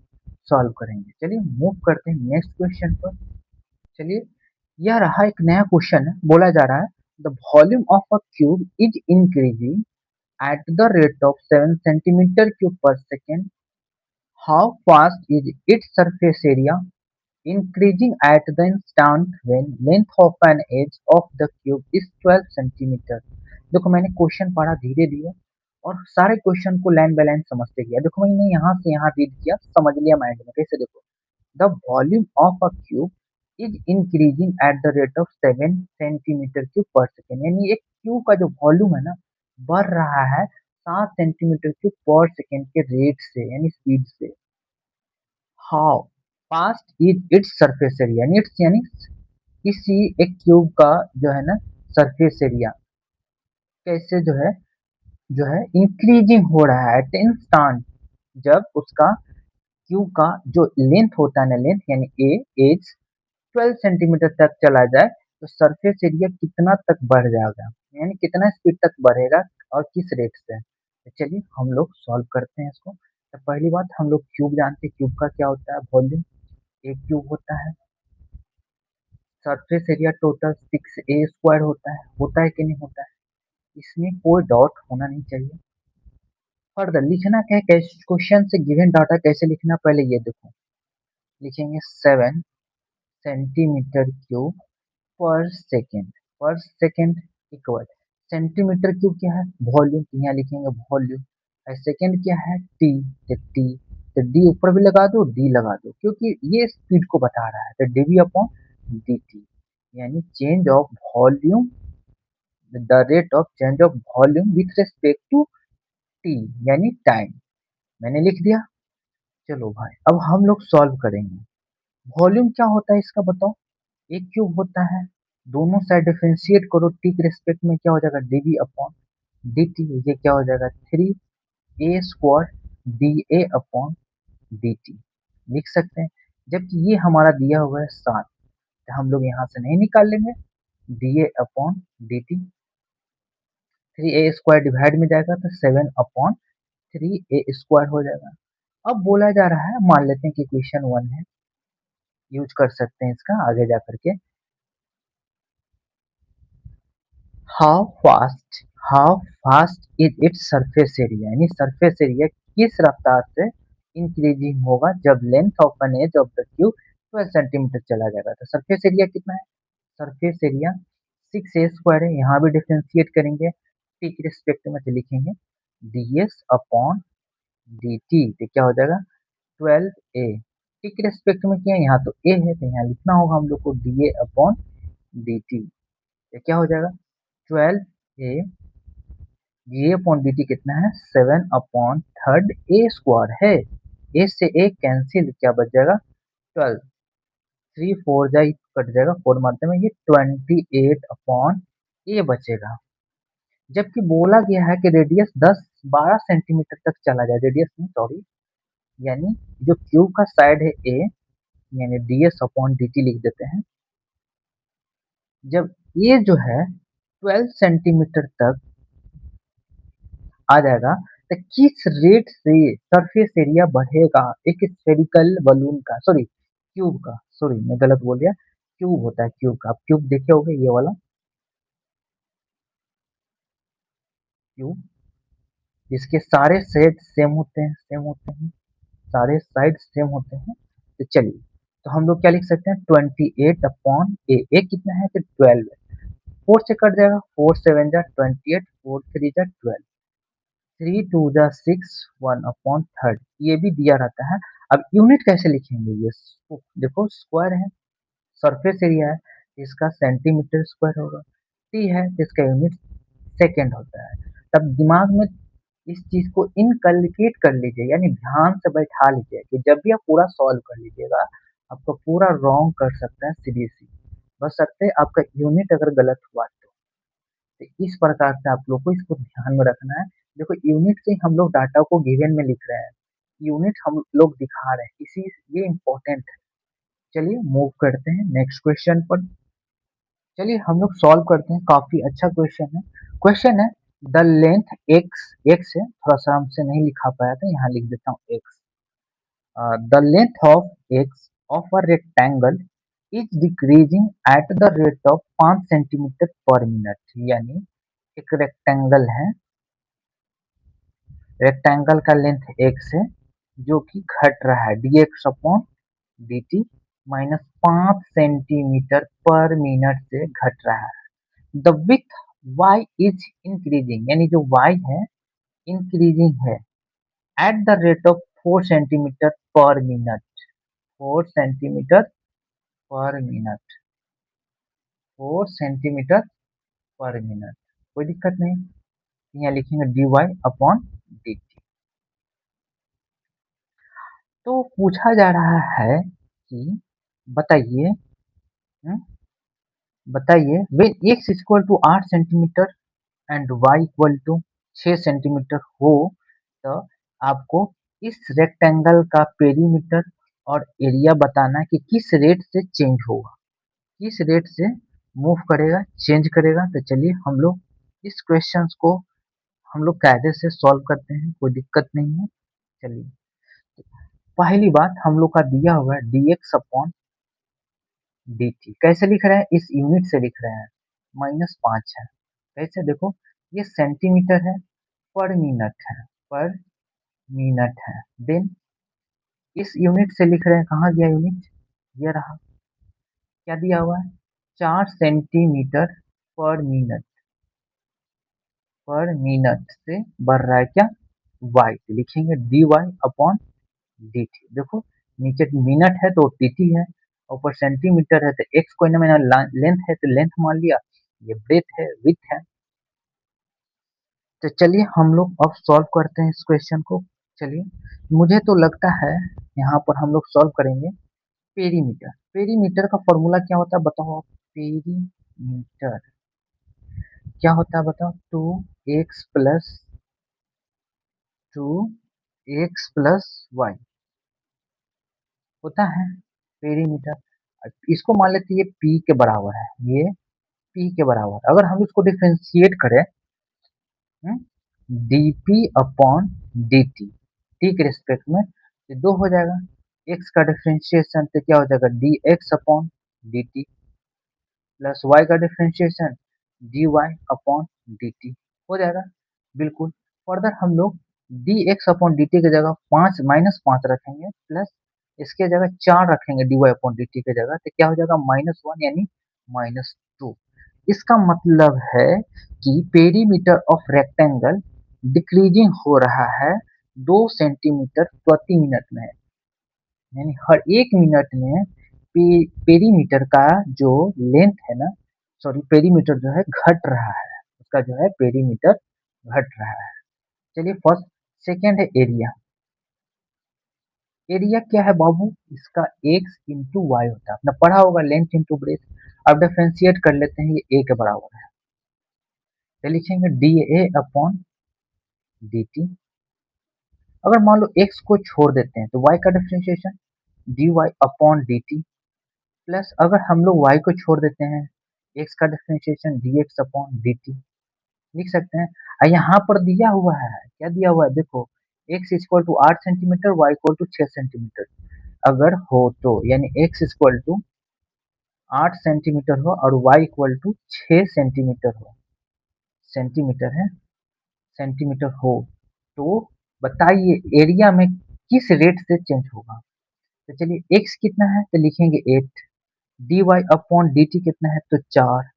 सॉल्व करेंगे। चलिए मूव करते हैं नेक्स्ट क्वेश्चन पर। चलिए यह रहा एक नया क्वेश्चन है, बोला जा रहा है the volume of a cube is increasing at the rate of 7 centimetre cube पर second, how fast is its surface area increasing at the instant when length of an edge of the cube is 12 centimetre. देखो मैंने question पढ़ा धीरे धीरे और सारे question को line by line समझते गया। देखो मैंने यहाँ से यहाँ रीड किया, समझ लिया माइंड में। कैसे? देखो, the volume of a cube is increasing at the rate of 7 centimetre cube पर सेकेंड। यानी एक क्यूब का जो वॉल्यूम है ना, बढ़ रहा है 7 सेंटीमीटर क्यूब पर सेकेंड के रेट से, यानी स्पीड से। How fast is its surface area, यानी इट्स यानी किसी एक क्यूब का जो है ना सरफेस एरिया कैसे जो है इंक्रीजिंग हो रहा है एट इंस्टांट, जब उसका क्यूब का जो लेंथ होता है ना, लेंथ यानी ए एज 12 सेंटीमीटर तक चला जाए तो सरफेस एरिया कितना तक बढ़ जाएगा, यानी कितना स्पीड तक बढ़ेगा और किस रेट से। तो चलिए हम लोग सॉल्व करते हैं इसको। तो पहली बात, हम लोग क्यूब जानते हैं, क्यूब का क्या होता है, वॉल्यूम। एक क्यूब होता है, सरफेस एरिया टोटल 6a² होता है कि नहीं होता है, इसमें कोई डाउट होना नहीं चाहिए। फर्दर लिखना क्या है, क्वेश्चन से गिवन डाटा कैसे लिखना, पहले ये देखो। लिखेंगे 7 सेंटीमीटर क्यूब पर सेकेंड इक्वल, सेंटीमीटर क्यूब क्या है, वॉल्यूम, यहाँ लिखेंगे वॉल्यूम। और सेकेंड क्या है, टी, तो टी, तो डी ऊपर भी लगा दो, डी लगा दो, क्योंकि ये स्पीड को बता रहा है। तो डीवी अपॉन डी टी, यानी change of volume, the rate of change of volume with respect to t, यानी टाइम। मैंने लिख दिया। चलो भाई अब हम लोग सॉल्व करेंगे। वॉल्यूम क्या होता है इसका बताओ। एक क्यूब होता है, दोनों साइड डिफरेंशिएट करो, टी के रिस्पेक्ट में क्या हो जाएगा, डीवी अपॉन डी टी। ये क्या हो जाएगा, 3a² D a upon D t लिख सकते हैं। जबकि ये हमारा दिया हुआ है 7, तो हम लोग यहाँ से नहीं निकाल लेंगे, D a upon D T. 3a² divide में जाएगा तो 7/3a² हो जाएगा। अब बोला जा रहा है, मान लेते हैं कि क्वेश्चन 1 है, यूज कर सकते हैं इसका आगे जा करके। How fast how fast is its surface area, यानी सरफेस एरिया किस रफ्तार से इंक्रीजिंग होगा जब length of an edge of the cube 12 centimetre चला जाएगा। तो सरफेस एरिया कितना है, सरफेस एरिया 6a² है, यहाँ भी डिफ्रेंशिएट करेंगे, टी के रिस्पेक्ट में तो लिखेंगे ds अपॉन डी टी, तो क्या हो जाएगा 12a। टी के रिस्पेक्ट में क्या है, यहाँ तो a है, तो यहाँ लिखना होगा हम लोग को da अपॉन डी टी। तो क्या हो जाएगा 12a, ये अपॉन dt कितना है, 7/3 a² है। a से a कैंसिल, क्या बच जाएगा 12, 3 4 जा कट जाएगा, 4 मारते में ये 28/a बचेगा। जबकि बोला गया है कि रेडियस 10-12 सेंटीमीटर तक चला जाए, रेडियस में सॉरी, यानी जो क्यूब का साइड है a, यानी ds अपॉन dt लिख देते हैं। जब ये जो है 12 सेंटीमीटर तक आ जाएगा तो किस रेट से सरफेस एरिया बढ़ेगा एक स्फेरिकल बलून का, सॉरी क्यूब का, सॉरी मैं गलत बोल दिया, क्यूब होता है क्यूब का। आप क्यूब देखे होंगे, ये वाला क्यूब, इसके सारे साइड सेम होते हैं, सारे साइड सेम होते हैं। तो चलिए, तो हम लोग क्या लिख सकते हैं, 28/a, कितना है तो 12 है, 4 से कट जाएगा, 4 7 जा 28, 4 3 जा 12, 3 2 जा 6, 1/3, ये भी दिया रहता है। अब यूनिट कैसे लिखेंगे, ये देखो स्क्वायर है, सरफेस एरिया है, इसका सेंटीमीटर स्क्वायर होगा, टी है इसका यूनिट सेकेंड होता है। तब दिमाग में इस चीज को इनकलकेट कर लीजिए, यानी ध्यान से बैठा लीजिए कि जब भी आप पूरा सॉल्व कर लीजिएगा, आपको पूरा रॉन्ग कर सकता है सीबीएसई, बस सकते आपका यूनिट अगर गलत हुआ तो इस प्रकार से आप लोग को इसको ध्यान में रखना है। देखो यूनिट से हम लोग डाटा को गिवन में लिख रहे हैं, यूनिट हम लोग दिखा रहे हैं, इसी ये इम्पोर्टेंट है। चलिए मूव करते हैं नेक्स्ट क्वेश्चन पर। चलिए हम लोग सॉल्व करते हैं, काफी अच्छा क्वेश्चन है द लेंथ एक्स है, थोड़ा सा हमसे नहीं लिखा पाया था, यहाँ लिख देता हूँ x. The length of x of a rectangle is decreasing at the rate of 5 centimetre पर मिनट। यानी एक रेक्टेंगल है, रेक्टेंगल का लेंथ एक्स है, जो कि घट रहा है, dx upon dt minus 5 centimetre पर मिनट से घट रहा है। The with y is increasing, यानी जो y है इंक्रीजिंग है eight the rate of 4 centimetre पर मिनट, 4 सेंटीमीटर पर मिनट, 4 सेंटीमीटर पर मिनट। कोई दिक्कत नहीं, यहाँ लिखेंगे dy अपॉन dt। तो पूछा जा रहा है कि बताइए, हम्म, बताइए when x equal to 8 centimetre and y equal to 6 centimetre हो, तो आपको इस रेक्टेंगल का पेरीमीटर और एरिया बताना है कि किस रेट से चेंज होगा, किस रेट से मूव करेगा, चेंज करेगा। तो चलिए हम लोग इस क्वेश्चन को हम लोग कायदे से सॉल्व करते हैं, कोई दिक्कत नहीं है। चलिए, पहली बात हम लोग का दिया हुआ है dx अपॉन dt, कैसे लिख रहे हैं, इस यूनिट से लिख रहे हैं, -5 है। कैसे देखो, ये सेंटीमीटर है, पर मिनट है, पर मिनट है। देन इस यूनिट से लिख रहे हैं, कहाँ गया यूनिट, ये रहा, क्या दिया हुआ है, 4 सेंटीमीटर पर मिनट, पर मिनट से बढ़ रहा है क्या, y, तो लिखेंगे dy अपॉन dt। देखो नीचे मिनट है तो dt है, ऊपर सेंटीमीटर है तो x कोई ना, मैंने लेंथ है तो लेंथ मान लिया, ये ब्रेथ है, विथ है। तो चलिए हम लोग अब सॉल्व करते हैं इस क्वेश्चन को। चलिए, मुझे तो लगता है यहाँ पर हम लोग सॉल्व करेंगे पेरीमीटर। पेरीमीटर का फॉर्मूला क्या होता है बताओ आप, पेरीमीटर क्या होता है बताओ, x plus two x plus y होता है पेरीमीटर। इसको मान लेते हैं ये पी के बराबर है, ये पी के बराबर। अगर हम इसको डिफ्रेंशिएट करें, dp अपॉन dt, टी के रिस्पेक्ट में, ये दो हो जाएगा, x का डिफ्रेंशिएशन तो क्या हो जाएगा, dx upon dt plus y का डिफ्रेंशिएशन dy अपॉन dt हो जाएगा। बिल्कुल, फर्दर हम लोग dx अपॉन dt की जगह 5 -5 रखेंगे, प्लस इसके जगह 4 रखेंगे dy अपॉन dt की जगह, तो क्या हो जाएगा, -1 यानी -2। इसका मतलब है कि पेरीमीटर ऑफ रेक्टेंगल डिक्रीजिंग हो रहा है 2 सेंटीमीटर प्रति मिनट में, यानी हर 1 मिनट में पेरीमीटर का जो लेंथ है ना, सॉरी पेरीमीटर जो है घट रहा है, उसका जो है पेरीमीटर घट रहा है। चलिए फर्स्ट, सेकेंड है एरिया। एरिया क्या है बाबू, इसका एक्स इंटू वाई होता है, आपने पढ़ा होगा लेंथ इंटू ब्रेथ। अब डिफ्रेंशिएट कर लेते हैं, ये ए के बराबर है, तो लिखेंगे d a upon D T. अगर मान लो x को छोड़ देते हैं तो y का differentiation dy upon dt, plus अगर हम लोग y को छोड़ देते हैं, x का डिफ्रेंशिएशन dx अपॉन dt लिख सकते हैं। यहाँ पर दिया हुआ है, क्या दिया हुआ है देखो, x equal to 8 centimetre, y equal to 6 centimetre अगर हो तो, यानी x इक्वल टू 8 सेंटीमीटर हो और y इक्वल टू 6 सेंटीमीटर हो, सेंटीमीटर है, सेंटीमीटर हो, तो बताइए एरिया में किस रेट से चेंज होगा। तो चलिए x कितना है तो लिखेंगे 8, dy अपॉन dt कितना है तो 4,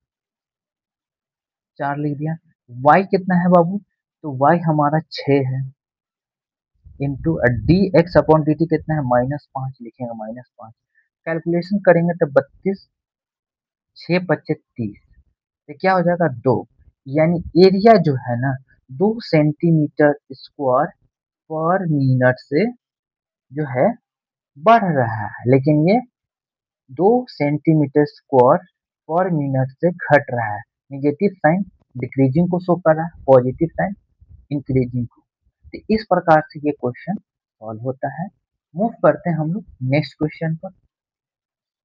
4 लिख दिया। y कितना है बाबू, तो y हमारा 6 है, into D x upon D t कितना है, -5 लिखेंगे, -5। कैलकुलेशन करेंगे तो 32, 6 पच्चे 30, तो क्या हो जाएगा 2, यानी एरिया जो है ना 2 सेंटीमीटर स्क्वायर पर मिनट से जो है बढ़ रहा है, लेकिन ये 2 सेंटीमीटर स्क्वायर पर मिनट से घट रहा है। निगेटिव साइन डिक्रीजिंग को शो कर रहा है, पॉजिटिव साइन इंक्रीजिंग को। तो इस प्रकार से ये क्वेश्चन सॉल्व होता है। मूव करते हैं हम लोग नेक्स्ट क्वेश्चन पर।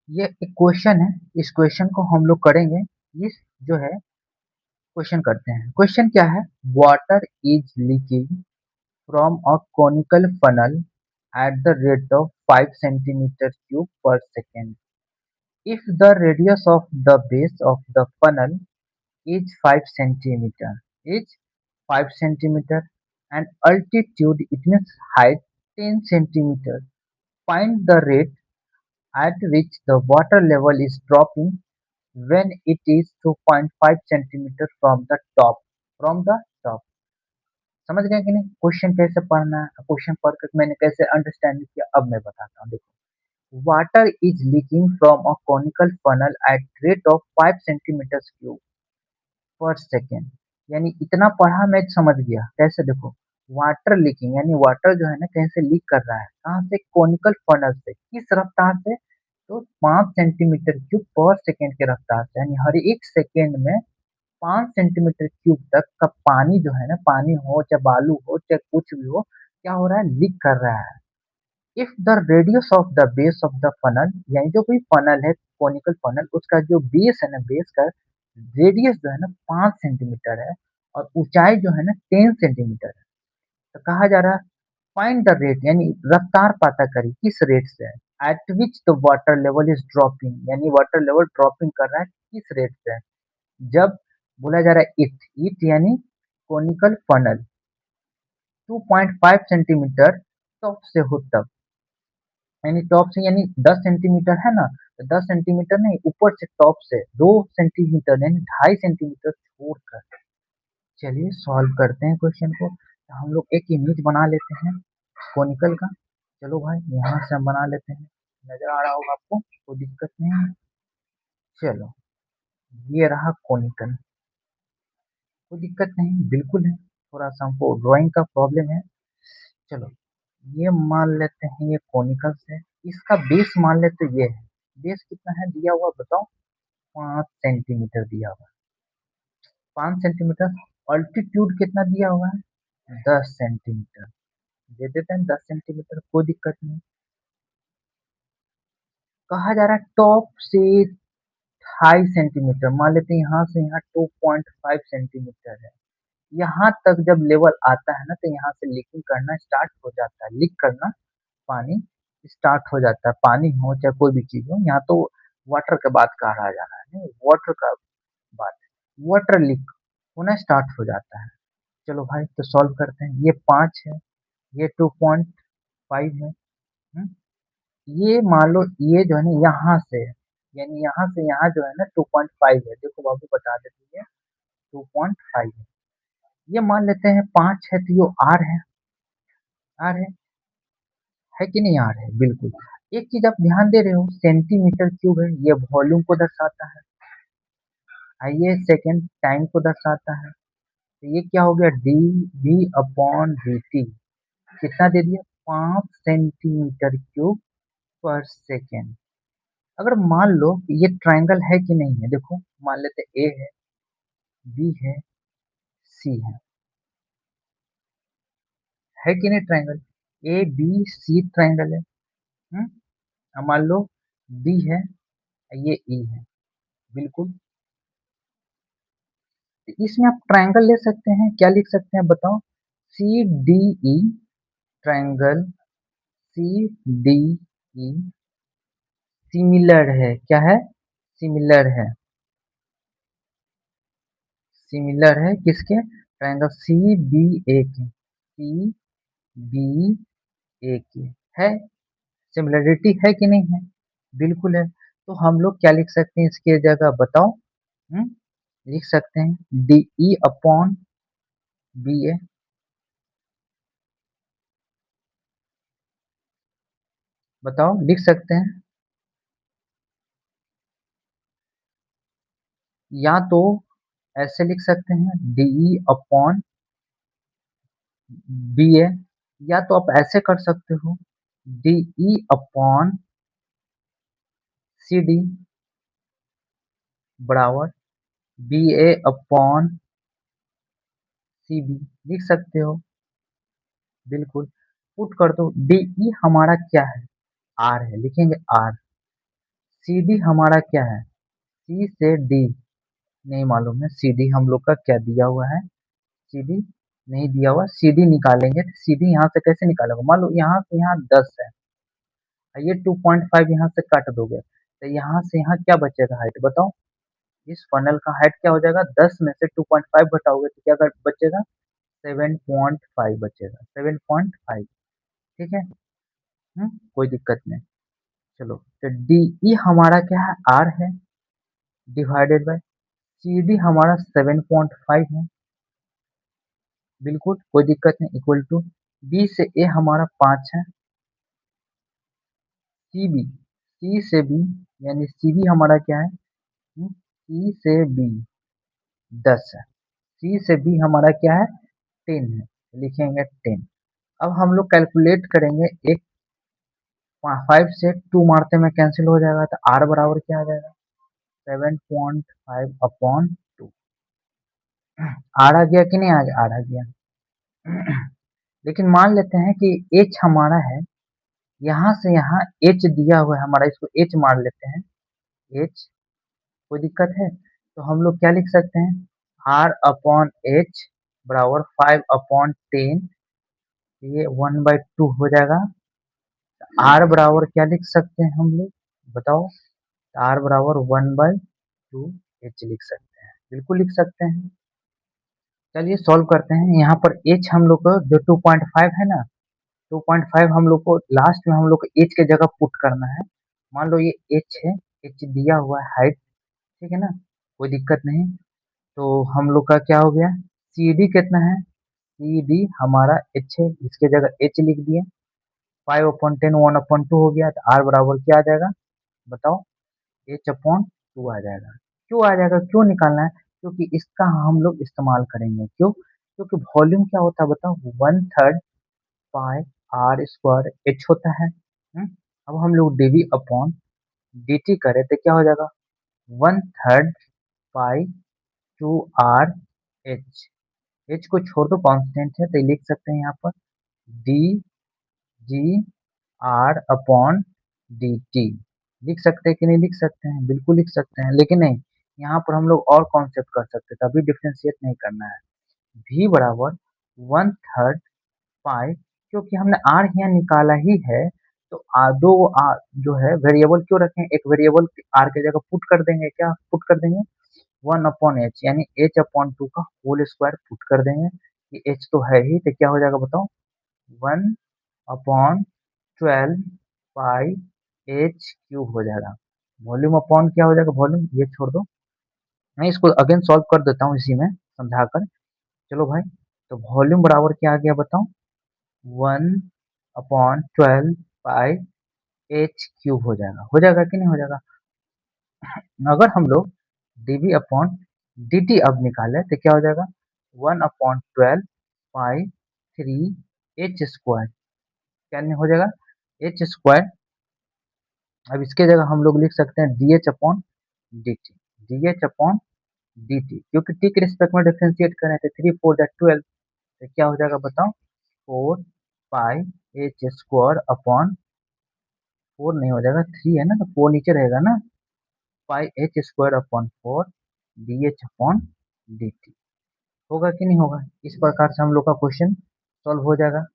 ये एक क्वेश्चन है, इस क्वेश्चन को हम लोग करेंगे, इस जो है क्वेश्चन करते हैं। क्वेश्चन क्या है, water is leaking from a conical funnel at the rate of 5 centimeter cube per second. If the radius of the base of the funnel is 5 centimeter, is 5 centimeter and altitude, it means height, 10 centimeter. Find the rate at which the water level is dropping when it is 2.5 centimeter from the top. From the top. समझ गए कि नहीं? Question कैसे पढ़ना है, question पढ़ कर मैंने कैसे अंडरस्टैंड किया, अब मैं बताता हूँ। देखो, water is leaking from a conical funnel at rate of 5 centimetre cube पर सेकेंड। यानी इतना पढ़ा मैं समझ गया। कैसे? देखो, वाटर लीकिंग यानी वाटर जो है ना कहीं से लीक कर रहा है, कहाँ से? कॉनिकल फनल से। किस रफ्तार से? तो 5 सेंटीमीटर क्यूब पर सेकेंड के रफ्तार से। यानी हर एक सेकेंड में 5 सेंटीमीटर क्यूब तक का पानी जो है ना, पानी हो चाहे बालू हो चाहे कुछ भी हो, क्या हो रहा है? लीक कर रहा है। If the radius of the base of the funnel, यानी जो भी फनल है कॉनिकल फनल, उसका जो बेस है ना, बेस का रेडियस जो है ना 5 सेंटीमीटर है और ऊंचाई जो है ना 10 सेंटीमीटर है। तो कहा जा रहा है फाइंड द रेट, यानी रफ्तार पता करी किस रेट से है। Eight which the water level is dropping, यानी वाटर लेवल ड्रॉपिंग कर रहा है किस रेट से है। जब बोला जा रहा है इट यानी कोनिकल फनल 2.5 सेंटीमीटर टॉप से हो तब, यानी टॉप से यानी 10 सेंटीमीटर है ना, तो 10 सेंटीमीटर नहीं, ऊपर से टॉप से 2 सेंटीमीटर यानी 2.5 सेंटीमीटर छोड़कर। चलिए सॉल्व करते हैं क्वेश्चन को। तो हम लोग एक इमेज बना लेते हैं कोनिकल का। चलो भाई, यहाँ से हम बना लेते हैं। नजर आ रहा होगा आपको, कोई दिक्कत नहीं है। चलो, ये रहा कोनिकल। कोई दिक्कत नहीं, बिल्कुल है। थोड़ा सा हमको ड्राइंग का प्रॉब्लम है। चलो, ये मान लेते हैं ये कोनिकल है। इसका बेस मान लेते ये है। बेस कितना है दिया हुआ बताओ? 5 सेंटीमीटर दिया हुआ है। 5 सेंटीमीटर। अल्टीट्यूड कितना दिया हुआ है? 10 सेंटीमीटर। दे देते हैं 10 सेंटीमीटर, कोई दिक्कत नहीं। कहा जा रहा है टॉप से 2.5 सेंटीमीटर, मान लेते हैं यहाँ से यहाँ 2.5 सेंटीमीटर है। यहाँ तक जब लेवल आता है ना, तो यहाँ से लीकिंग करना स्टार्ट हो जाता है। लीक करना, पानी स्टार्ट हो जाता है। पानी हो चाहे कोई भी चीज हो, यहाँ तो वाटर का बात कहा जा रहा है, नहीं वाटर का बात। वाटर लीक होना स्टार्ट हो जाता है। चलो भाई, तो सॉल्व करते हैं। ये 5 है, ये 2.5 है। हम्म, ये मान लो ये जो है ना यहाँ से, यानी यहाँ से यहाँ जो है ना 2.5 है। देखो बाबू बता देते हैं 2.5 है। ये मान लेते हैं 5 है, तो ये आर है। आर है कि नहीं? आर है, बिल्कुल। एक चीज आप ध्यान दे रहे हो, सेंटीमीटर क्यूब है, ये वॉल्यूम को दर्शाता है। ये सेकेंड टाइम को दर्शाता है। तो ये क्या हो गया? D v upon D t. कितना दे दिया? 5 सेंटीमीटर क्यूब पर सेकेंड। अगर मान लो कि ये ट्रायंगल है कि नहीं है, देखो मान लेते ए है, बी सी है कि नहीं? Triangle A B C triangle है। हम्म, अब मान लो बी है, ये ई है, बिल्कुल। तो इसमें आप ट्रायंगल ले सकते हैं, क्या लिख सकते हैं बताओ? C D E triangle C D E similar है। क्या है? सिमिलर है। सिमिलर है किसके? ट्रायंगल सी बी ए के। सी बी ए के है। सिमिलरिटी है कि नहीं है? बिल्कुल है। तो हम लोग क्या लिख सकते हैं इसके जगह बताओ? हम्म, लिख सकते हैं डी ई अपॉन बी ए। बताओ, लिख सकते हैं। या तो ऐसे लिख सकते हैं D E upon B A, या तो आप ऐसे कर सकते हो D E upon C D बराबर B A upon C B. लिख सकते हो, बिल्कुल। पुट कर दो। डी ई हमारा क्या है? आर है, लिखेंगे आर। सी डी हमारा क्या है? सी से डी नहीं मालूम है। सी डी हम लोग का क्या दिया हुआ है? सी डी नहीं दिया हुआ। सी डी निकालेंगे तो सी डी यहाँ से कैसे निकालेंगे? मान लो यहाँ से यहाँ 10 है, और ये 2.5 यहाँ से काट दोगे, तो यहाँ से यहाँ क्या बचेगा हाइट बताओ? इस फनल का हाइट क्या हो जाएगा? 10 में से 2.5 घटाओगे तो क्या बचेगा? 7.5 बचेगा। 7.5। ठीक है। कोई दिक्कत नहीं। चलो, तो डी ई हमारा क्या है, आर है, डिवाइडेड बाय सी डी हमारा 7.5 है, बिल्कुल कोई दिक्कत नहीं, इक्वल टू बी से ए हमारा 5 है, सी बी, सी से बी यानी सी बी हमारा क्या है, सी से बी 10 है, सी से बी हमारा क्या है, 10 है, लिखेंगे 10। अब हम लोग कैलकुलेट करेंगे, एक 5 से 2 मारते में कैंसिल हो जाएगा, तो आर बराबर क्या आ जाएगा, 7.5 अपॉन 2। आर आ गया कि नहीं, आज आर आ गया। लेकिन मान लेते हैं कि एच हमारा है, यहाँ से यहाँ एच दिया हुआ है हमारा, इसको एच मार लेते हैं, एच, कोई दिक्कत है, तो हम लोग क्या लिख सकते हैं, आर अपॉन एच बराबर 5/10, ये 1/2 हो जाएगा। आर बराबर क्या लिख सकते हैं हम लोग, बताओ, आर बराबर 1/2 एच लिख सकते हैं, बिल्कुल लिख सकते हैं। चलिए सॉल्व करते हैं, यहाँ पर एच हम लोग को जो 2.5 है ना, 2.5 हम लोग को लास्ट में हम लोग को एच के जगह पुट करना है। मान लो ये एच है, एच दिया हुआ है हाइट, ठीक है ना, कोई दिक्कत नहीं। तो हम लोग का क्या हो गया, सी डी कितना है, सी डी हमारा एच है, इसके जगह एच लिख दिए, 5/10 1/2 हो गया, तो आर बराबर क्या आ जाएगा, बताओ, H/2 आ जाएगा। क्यों आ जाएगा, क्यों निकालना है, क्योंकि इसका हम लोग इस्तेमाल करेंगे, क्यों, क्योंकि वॉल्यूम क्या होता है बताओ, 1/3 पाई आर स्क्वायर एच होता है। अब हम लोग डीवी अपॉन डी टी करें तो क्या हो जाएगा, 1/3 पाई 2 आर एच, एच को छोड़ दो कांस्टेंट है, तो लिख सकते हैं यहाँ पर d g r upon D t, लिख सकते हैं कि नहीं लिख सकते हैं, बिल्कुल लिख सकते हैं, लेकिन नहीं, यहाँ पर हम लोग और कॉन्सेप्ट कर सकते हैं, तभी डिफ्रेंशिएट नहीं करना है। v बराबर 1/3 पाई, क्योंकि हमने आर यहाँ निकाला ही है, तो दो आर जो है वेरिएबल क्यों रखें, एक वेरिएबल आर के जगह पुट कर देंगे, क्या पुट कर देंगे, 1/h यानी h/2 का होल स्क्वायर पुट कर देंगे, ये h तो है ही, तो क्या हो जाएगा बताओ, 1/12 पाई एच क्यूब हो जाएगा। वॉल्यूम अपॉन क्या हो जाएगा, वॉल्यूम ये छोड़ दो, मैं इसको अगेन सॉल्व कर देता हूँ इसी में समझाकर। चलो भाई, तो वॉल्यूम बराबर क्या आ गया बताओ, 1/12 पाई एच क्यूब हो जाएगा कि नहीं हो जाएगा। अगर हम लोग dv अपॉन dt अब निकाले तो क्या हो जाएगा, 1/12 पाई 3 h² क्या नहीं हो जाएगा, h²। अब इसके जगह हम लोग लिख सकते हैं dh upon dt, dh upon dt, क्योंकि t के रिस्पेक्ट में डिफरेंशिएट करें तो 3 4 12, तो क्या हो जाएगा बताओ, 4 पाई h² अपॉन 4 नहीं हो जाएगा, 3 है ना, तो 4 नीचे रहेगा ना, पाई h² upon 4 dh upon dt, होगा कि नहीं होगा। इस प्रकार से हम लोग का क्वेश्चन सॉल्व हो जाएगा।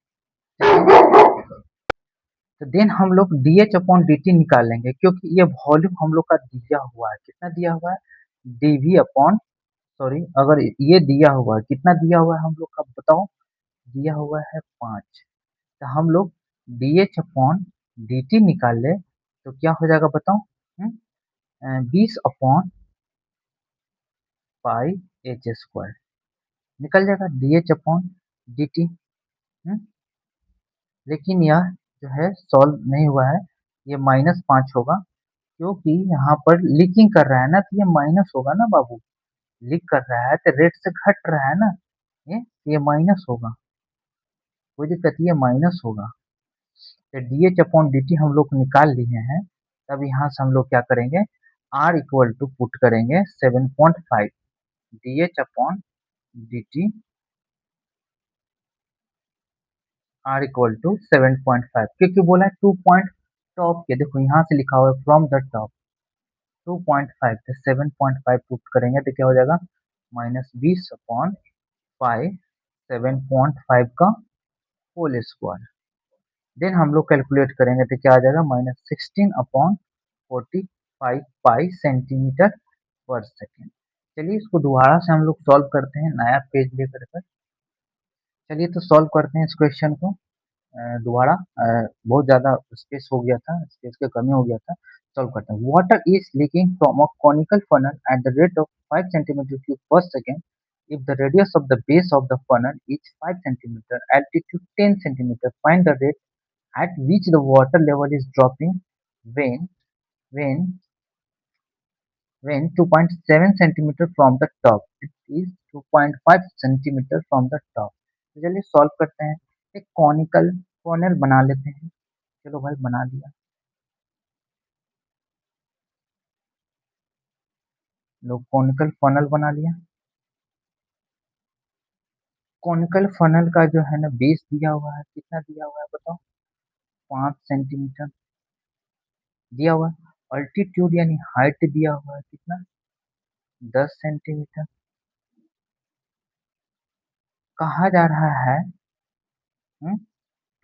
तो देन हम लोग dh अपॉन dt निकाल लेंगे, क्योंकि ये वॉल्यूम हम लोग का दिया हुआ है, कितना दिया हुआ है, dv अपॉन, सॉरी, अगर ये दिया हुआ है, कितना दिया हुआ है हम लोग का बताओ, दिया हुआ है 5, तो हम लोग dh अपॉन dt निकाल ले तो क्या हो जाएगा बताओ, 20/पाई h² निकल जाएगा dh अपॉन dt। लेकिन यह जो है सॉल्व नहीं हुआ है, ये -5 होगा, क्योंकि यहाँ पर लीकिंग कर रहा है ना, तो ये माइनस होगा ना बाबू, लीक कर रहा है तो रेट से घट रहा है ना, ये माइनस होगा, कोई दिक्कत, ये माइनस होगा। तो D h upon D T हम लोग निकाल लिए हैं, तब यहाँ से हम लोग क्या करेंगे, आर इक्वल टू पुट करेंगे 7.5 d h upon D t, r equal to 7.5, क्योंकि बोला है 2 पॉइंट टॉप के, देखो यहाँ से लिखा हुआ है फ्रॉम द टॉप 2.5, तो 7.5 पुट करेंगे तो क्या हो जाएगा, -20/पाई 7.5 का होल स्क्वायर। देन हम लोग कैलकुलेट करेंगे तो क्या आ जाएगा, -16/45 पाई सेंटीमीटर पर सेकेंड। चलिए इसको दोबारा से हम लोग सॉल्व करते हैं, नया पेज लेकर कर। चलिए तो सॉल्व करते हैं इस क्वेश्चन को। दोबारा बहुत ज़्यादा स्पेस हो गया था, स्पेस की कमी हो गया था। सॉल्व करते हैं। Water is leaking from a conical funnel eight the rate of 5 centimetre cube पर second if the radius of the base of the funnel is 5 centimeter, altitude 10 centimeter, find the rate at which the water level is dropping when when when 2.7 centimeter from the top. It is 2.5 centimeter from the top. तो चलिए solve करते हैं। एक conical funnel बना लेते हैं। चलो भाई बना लिया। लोग कॉनिकल फनल बना लिया। कॉनिकल फनल का जो है ना बेस दिया हुआ है, कितना दिया हुआ है बताओ? 5 सेंटीमीटर दिया हुआ है। अल्टीट्यूड यानी हाइट दिया हुआ है कितना? 10 सेंटीमीटर। कहा जा रहा है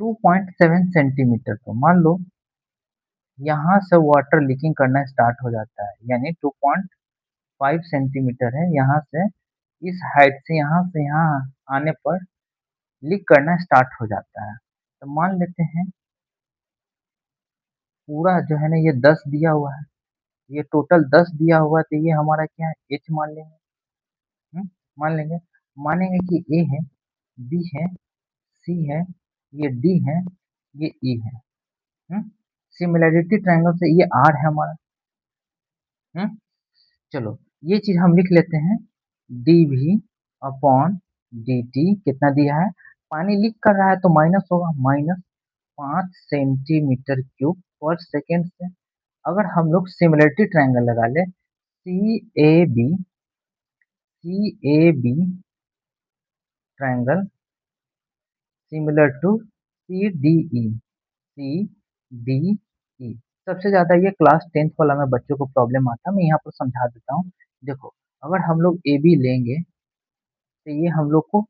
2.7 सेंटीमीटर। तो मान लो यहाँ से वाटर लीकिंग करना स्टार्ट हो जाता है, यानी 2.5 सेंटीमीटर है। यहाँ से इस हाइट से यहाँ आने पर लीक करना स्टार्ट हो जाता है। तो मान लेते हैं पूरा जो है ना ये 10 दिया हुआ है, ये टोटल 10 दिया हुआ है, तो ये हमारा क्या है? एच मान लेंगे। मान लेंगे, मानेंगे कि ए है, बी है, सी है, ये डी है, ये ई है। सिमिलैरिटी ट्रायंगल से ये आर है हमारा। हम्म चलो ये चीज हम लिख लेते हैं। D v upon D t कितना दिया है? पानी लीक कर रहा है तो माइनस होगा, माइनस 5 सेंटीमीटर क्यूब पर सेकेंड से। अगर हम लोग सिमिलरिटी ट्रायंगल लगा ले, C A B triangle similar to C D E. सबसे ज्यादा ये क्लास 10th वाला में बच्चों को प्रॉब्लम आता है, मैं यहाँ पर समझा देता हूँ। देखो, अगर हम लोग ए बी लेंगे तो ये हम लोग को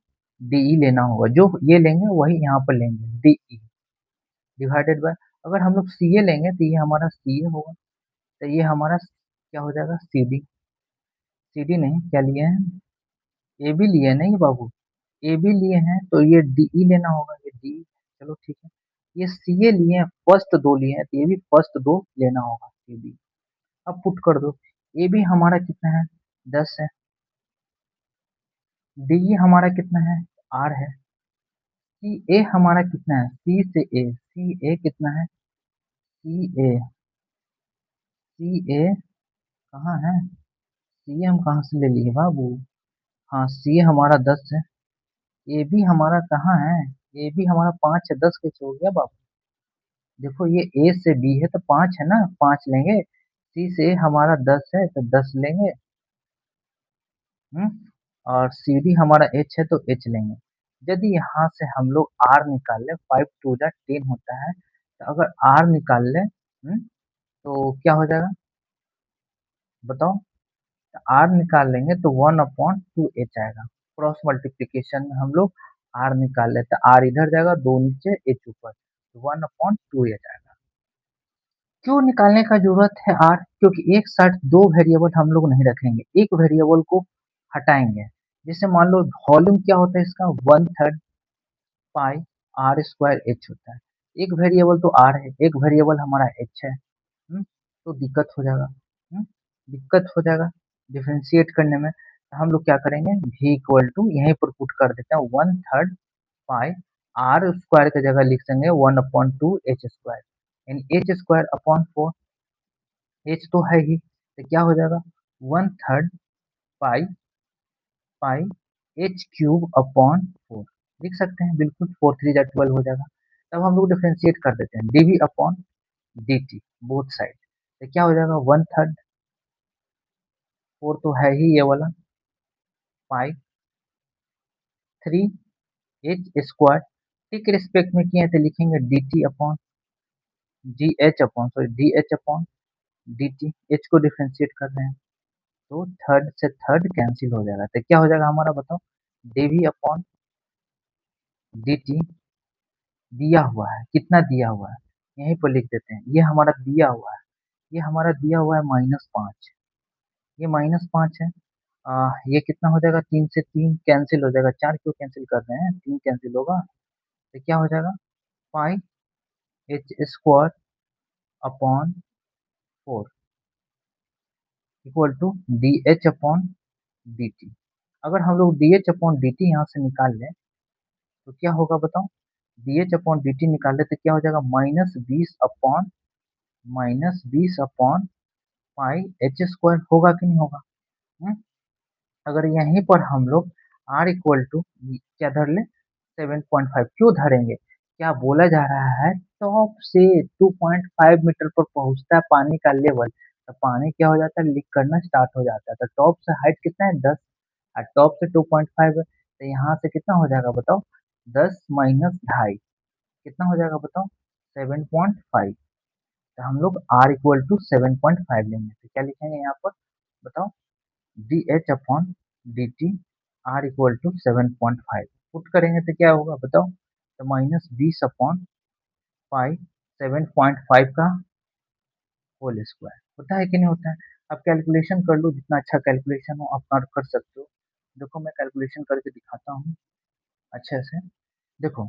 डी ई लेना होगा, जो ये लेंगे वही यहाँ पर लेंगे, डी ई डिवाइडेड बाय। अगर हम लोग सी ए लेंगे तो ये हमारा सी ए होगा, तो ये हमारा क्या हो जाएगा? C D. सी डी नहीं, क्या लिए हैं? ए बी लिए नहीं बाबू, ए बी लिए हैं तो ये डी ई लेना होगा, ये डी। चलो ठीक है। ये सी ए लिए हैं, फर्स्ट दो लिए हैं, तो ये भी फर्स्ट दो लेना होगा, ए बी। अब पुट कर दो। ए बी हमारा कितना है? 10 है। डी ई हमारा कितना है? आर है। सी ए हमारा कितना है? सी से ए, सी ए कितना है? सी ए, सी ए कहाँ है? सी ए हम कहाँ से ले लिए बाबू? हाँ, सी ए हमारा 10 है। ए बी हमारा कहाँ है? ए बी हमारा 5 है, 10 कैसे हो गया बाबू? देखो ये ए से बी है तो 5 है ना, 5 लेंगे। सी से हमारा 10 है तो 10 लेंगे। हम्म और सी डी हमारा एच है तो एच लेंगे। यदि यहाँ से हम लोग आर निकाल ले, 5 टू जा 10 होता है, तो अगर आर निकाल ले तो क्या हो जाएगा बताओ? आर निकाल लेंगे तो 1/2 एच आएगा। क्रॉस मल्टीप्लीकेशन में हम लोग आर निकाल लेते हैं, आर इधर जाएगा, दो नीचे एच ऊपर, 1/2 एच आएगा। क्यों निकालने का जरूरत है आर? क्योंकि एक साथ दो वेरिएबल हम लोग नहीं रखेंगे, एक वेरिएबल को हटाएंगे। जैसे मान लो वॉल्यूम क्या होता है इसका? 1/3 पाई आर स्क्वायर एच होता है। एक वेरिएबल तो आर है, एक वेरिएबल हमारा एच है। तो दिक्कत हो जाएगा। दिक्कत हो जाएगा डिफ्रेंशिएट करने में। तो हम लोग क्या करेंगे? v इक्वल टू यहीं पर पुट कर देते हैं, 1/3 पाई आर स्क्वायर की जगह लिख देंगे 1/2 एच स्क्वायर, यानी एच स्क्वायर अपॉन 4। एच तो है ही, तो क्या हो जाएगा? 1/3 पाई पाई एच क्यूब अपॉन 4 लिख सकते हैं, बिल्कुल। 4 3 जा 12 हो जाएगा। तब हम लोग डिफ्रेंशिएट कर देते हैं, d v upon D t both side. तो क्या हो जाएगा? 1/3, 4 तो है ही ये वाला, पाई 3 एच स्क्वायर। टी के रिस्पेक्ट में किए हैं तो लिखेंगे D T upon D h upon D T. H को डिफ्रेंशिएट कर रहे हैं तो थर्ड से थर्ड कैंसिल हो जाएगा, तो क्या हो जाएगा हमारा बताओ? डीवी अपॉन डी टी दिया हुआ है, कितना दिया हुआ है यहीं पर लिख देते हैं। ये हमारा दिया हुआ है, ये हमारा दिया हुआ है -5। ये -5 है। ये कितना हो जाएगा? 3 से 3 कैंसिल हो जाएगा, 4 क्यों कैंसिल कर रहे हैं? 3 कैंसिल होगा, तो क्या हो जाएगा? Pi h square upon 4 equal to d h upon D T. अगर हम लोग d h upon D T यहाँ से निकाल लें तो क्या होगा बताओ। D h upon D t निकाल ले तो क्या हो जाएगा, माइनस बीस अपॉन पाई एच स्क्वायर होगा कि नहीं होगा। हम्म? अगर यहीं पर हम लोग आर इक्वल टू क्या धर ले, 7.5 क्यों धरेंगे, क्या बोला जा रहा है, टॉप से 2.5 मीटर पर पहुंचता है पानी का लेवल, तो पानी क्या हो जाता है, लीक करना स्टार्ट हो जाता है। तो टॉप से हाइट कितना है, 10, और टॉप से 2.5 है, तो यहाँ से कितना हो जाएगा बताओ, 10 माइनस ढाई, कितना हो जाएगा बताओ, 7.5। तो हम लोग आर इक्वल टू 7.5 लेंगे, तो क्या लिखेंगे यहाँ पर बताओ, d h upon D t r equal to 7.5 put करेंगे तो क्या होगा बताओ, तो माइनस 20 अपॉन पाई 7.5 का होल स्क्वायर होता है कि नहीं होता है। अब कैलकुलेशन कर लो, जितना अच्छा कैलकुलेशन हो आप कर सकते हो। देखो मैं कैलकुलेशन करके दिखाता हूँ अच्छे से। देखो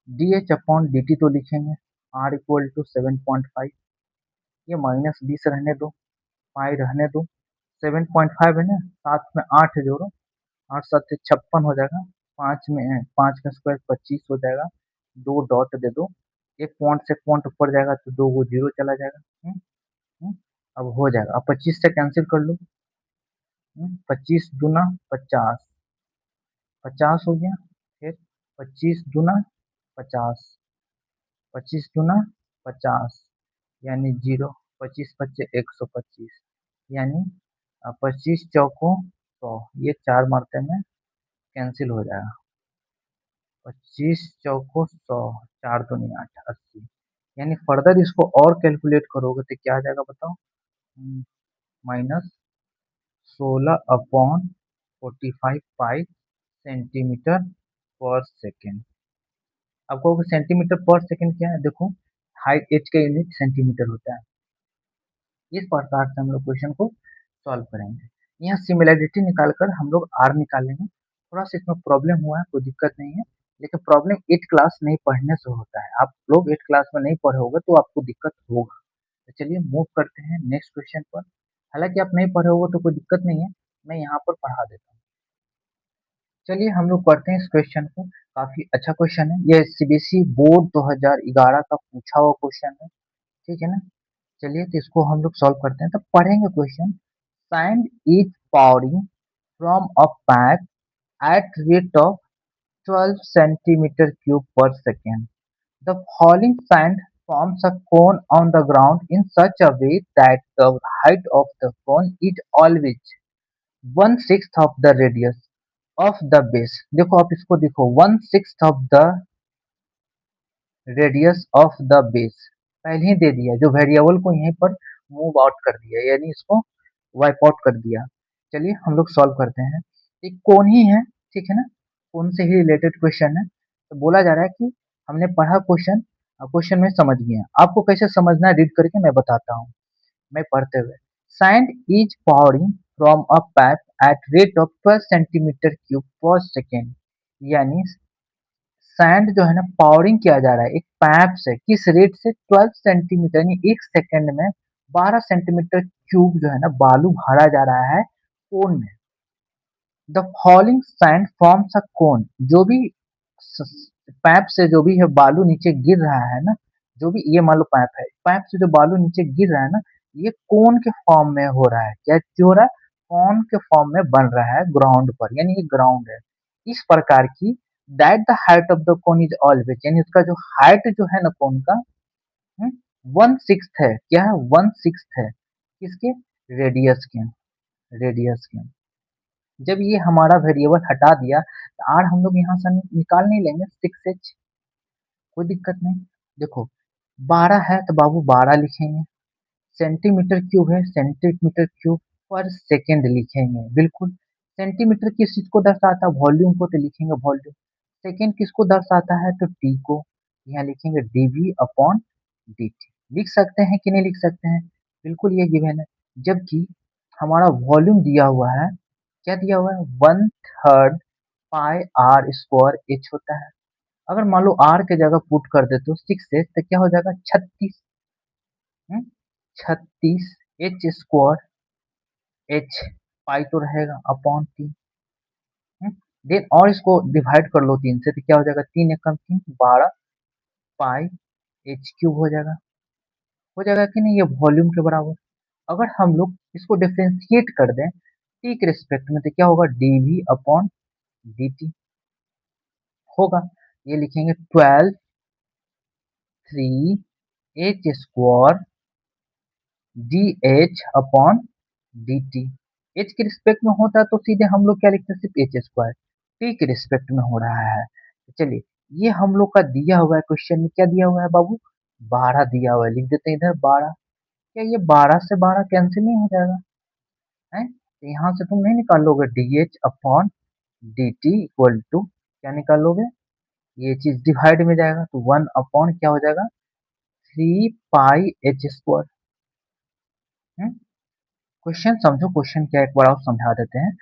D h upon D t तो लिखेंगे आर इक्वल टू 7.5, ये माइनस 20 रहने दो, पाई रहने दो, 7.5 है ना, साथ में 8 जोड़ो, 8 7 56 हो जाएगा, 5 का स्क्वायर 25 हो जाएगा, 2 डॉट दे दो, एक पॉइंट से पॉइंट ऊपर जाएगा तो 2 वो 0 चला जाएगा। हम्म, अब हो जाएगा, अब 25 से कैंसिल कर लो। 25 दूना 50, 50 हो गया, फिर 25 दूना 50, 25 दूना 50 यानी 0, 25 25 125, यानी 25 चौको 100, ये 4 मरते में कैंसिल हो जाएगा, 25 चौको 100, 4 दूनी 8 80, यानी फर्दर इसको और कैलकुलेट करोगे तो क्या आ जाएगा बताओ, -16/45 सेंटीमीटर पर सेकेंड। अब कहोगे सेंटीमीटर पर सेकेंड क्या है, देखो हाइट एच का यूनिट सेंटीमीटर होता है। इस प्रकार से हम लोग क्वेश्चन को सॉल्व करेंगे। यहाँ सिमिलरिटी निकालकर हम लोग आर निकालेंगे। थोड़ा सा इसमें प्रॉब्लम हुआ है, कोई दिक्कत नहीं है, लेकिन प्रॉब्लम 8 क्लास नहीं पढ़ने से होता है। आप लोग 8 क्लास में नहीं पढ़े होगे तो आपको दिक्कत होगा। तो चलिए मूव करते हैं नेक्स्ट क्वेश्चन पर। हालांकि आप नहीं पढ़े होगे तो कोई दिक्कत नहीं है, मैं यहाँ पर पढ़ा देता हूँ। चलिए हम लोग पढ़ते हैं इस क्वेश्चन को। काफी अच्छा क्वेश्चन है, ये सीबीएसई बोर्ड 2011 का पूछा हुआ क्वेश्चन है, ठीक है ना। चलिए तो इसको हम लोग सॉल्व करते हैं, तो पढ़ेंगे question. Sand is pouring from a pipe at rate of 12 centimeter cube per second. The falling sand forms a cone on the ground in such a way that the height of the cone is always 1/6 of the radius of the base. देखो आप इसको देखो, 1/6 of the radius of the base पहले ही दे दिया, जो variable को यहीं पर मूव आउट कर दिया, यानी इसको वाइप आउट कर दिया। चलिए हम लोग सॉल्व करते हैं। एक कोन ही है, ठीक है ना, कोन से ही रिलेटेड क्वेश्चन है। तो बोला जा रहा है कि हमने पढ़ा क्वेश्चन, क्वेश्चन में समझ गए, आपको कैसे समझना है रीड करके मैं बताता हूँ। मैं पढ़ते हुए, sand is powering from a pipe at rate of 12 centimetre cube पर सेकेंड, यानी सैंड जो है ना पावरिंग किया जा रहा है एक पाइप से, किस रेट से, 12 सेंटीमीटर, यानी 1 सेकंड में 12 सेंटीमीटर क्यूब जो है ना बालू भरा जा रहा है कोन में। The falling sand forms a cone, जो भी पाइप से जो भी है बालू नीचे गिर रहा है ना, जो भी ये मान लो पाइप है, पाइप से जो बालू नीचे गिर रहा है ना, ये कोन के फॉर्म में हो रहा है। क्या हो रहा है, कोन के फॉर्म में बन रहा है ग्राउंड पर, यानी ये ग्राउंड है। इस प्रकार की that the height of the cone is always, यानी उसका जो हाइट जो है ना कोन का, 1/6 है, क्या है, 1/6 है किसके, रेडियस के, रेडियस के। जब ये हमारा वेरिएबल हटा दिया तो आर हम लोग यहाँ से निकाल नहीं लेंगे, 6h, कोई दिक्कत नहीं। देखो 12 है तो बाबू 12 लिखेंगे, सेंटीमीटर क्यूब है, सेंटीमीटर क्यूब पर सेकेंड लिखेंगे, बिल्कुल। सेंटीमीटर किस चीज को दर्शाता है, वॉल्यूम को, तो लिखेंगे वॉल्यूम। सेकेंड किसको दर्शाता है, तो टी को, यहाँ लिखेंगे डीवी अपॉन डी टी। लिख सकते हैं कि नहीं लिख सकते हैं, बिल्कुल ये गिवन है। जबकि हमारा वॉल्यूम दिया हुआ है, क्या दिया हुआ है, 1/3 पाई आर स्क्वायर एच होता है। अगर मान लो आर के जगह पुट कर दे तो 6 तो क्या हो जाएगा 36। 36 एच स्क्वायर एच पाई तो रहेगा अपॉन 3। देन और इसको डिवाइड कर लो 3 से तो क्या हो जाएगा 3 एकम 3 12 पाई एच क्यूब हो जाएगा कि नहीं, ये वॉल्यूम के बराबर। अगर हम लोग इसको डिफरेंशिएट कर दें टी के रिस्पेक्ट में तो क्या होगा डीवी अपॉन dt होगा। ये लिखेंगे 12 3 H square D h upon D T. H के रिस्पेक्ट में होता है तो सीधे हम लोग क्या लिखते हैं सिर्फ एच स्क्वायर। टी के रिस्पेक्ट में हो रहा है तो चलिए ये हम लोग का दिया हुआ है क्वेश्चन में क्या दिया हुआ है बाबू 12 दिया हुआ है, लिख देते हैं इधर 12। क्या ये 12 से 12 कैंसिल नहीं हो जाएगा है, तो यहाँ से तुम नहीं निकाल लोगे d h upon D T equal to क्या निकाल लोगे, ये चीज डिवाइड में जाएगा तो 1 अपॉन क्या हो जाएगा 3 पाई एच स्क्वायर। क्वेश्चन समझो क्वेश्चन क्या है, एक बार और समझा देते हैं।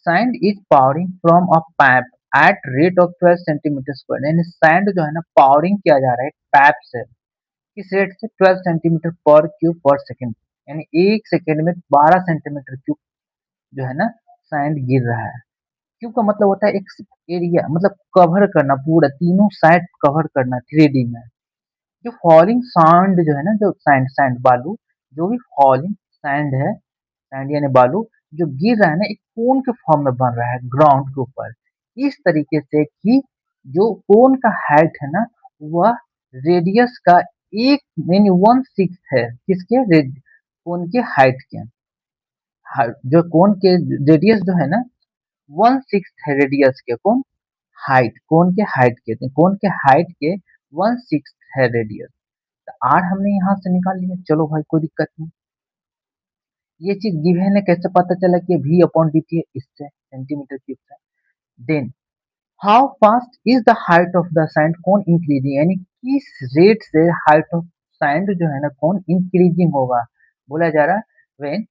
Sand is powering from a pipe at rate of 12 centimetre square, यानी सैंड जो है ना पावरिंग किया जा रहा है पाइप से, किस रेट से 12 सेंटीमीटर पर क्यूब पर सेकंड, यानी एक सेकंड में 12 सेंटीमीटर क्यूब जो है ना सैंड गिर रहा है। क्यूब का मतलब होता है एक एरिया, मतलब कवर करना, पूरा तीनों साइड कवर करना 3D में। जो फॉलिंग सैंड जो है ना, जो सैंड सैंड बालू, जो भी फॉलिंग सैंड है, सैंड यानी बालू, जो गिर रहा है ना एक कोन के फॉर्म में बन रहा है ग्राउंड के ऊपर, इस तरीके से कि जो कोन का हाइट है ना वह रेडियस का एक यानी 1/6 है, किसके कोन के हाइट के, जो कोन के रेडियस जो है ना 1/6 है रेडियस के, कौन हाइट, कोन के हाइट के, तो कोन के हाइट के 1/6 है रेडियस। तो आर हमने यहाँ से निकाल लिया, चलो भाई कोई दिक्कत नहीं। ये चीज गिवन है, कैसे पता चला कि v अपॉन dt है, इससे सेंटीमीटर क्यूब से। Then how fast is the height of the sand cone increasing, यानी किस रेट से हाइट ऑफ सैंड जो है ना कोन इंक्रीजिंग होगा, बोला जा रहा है when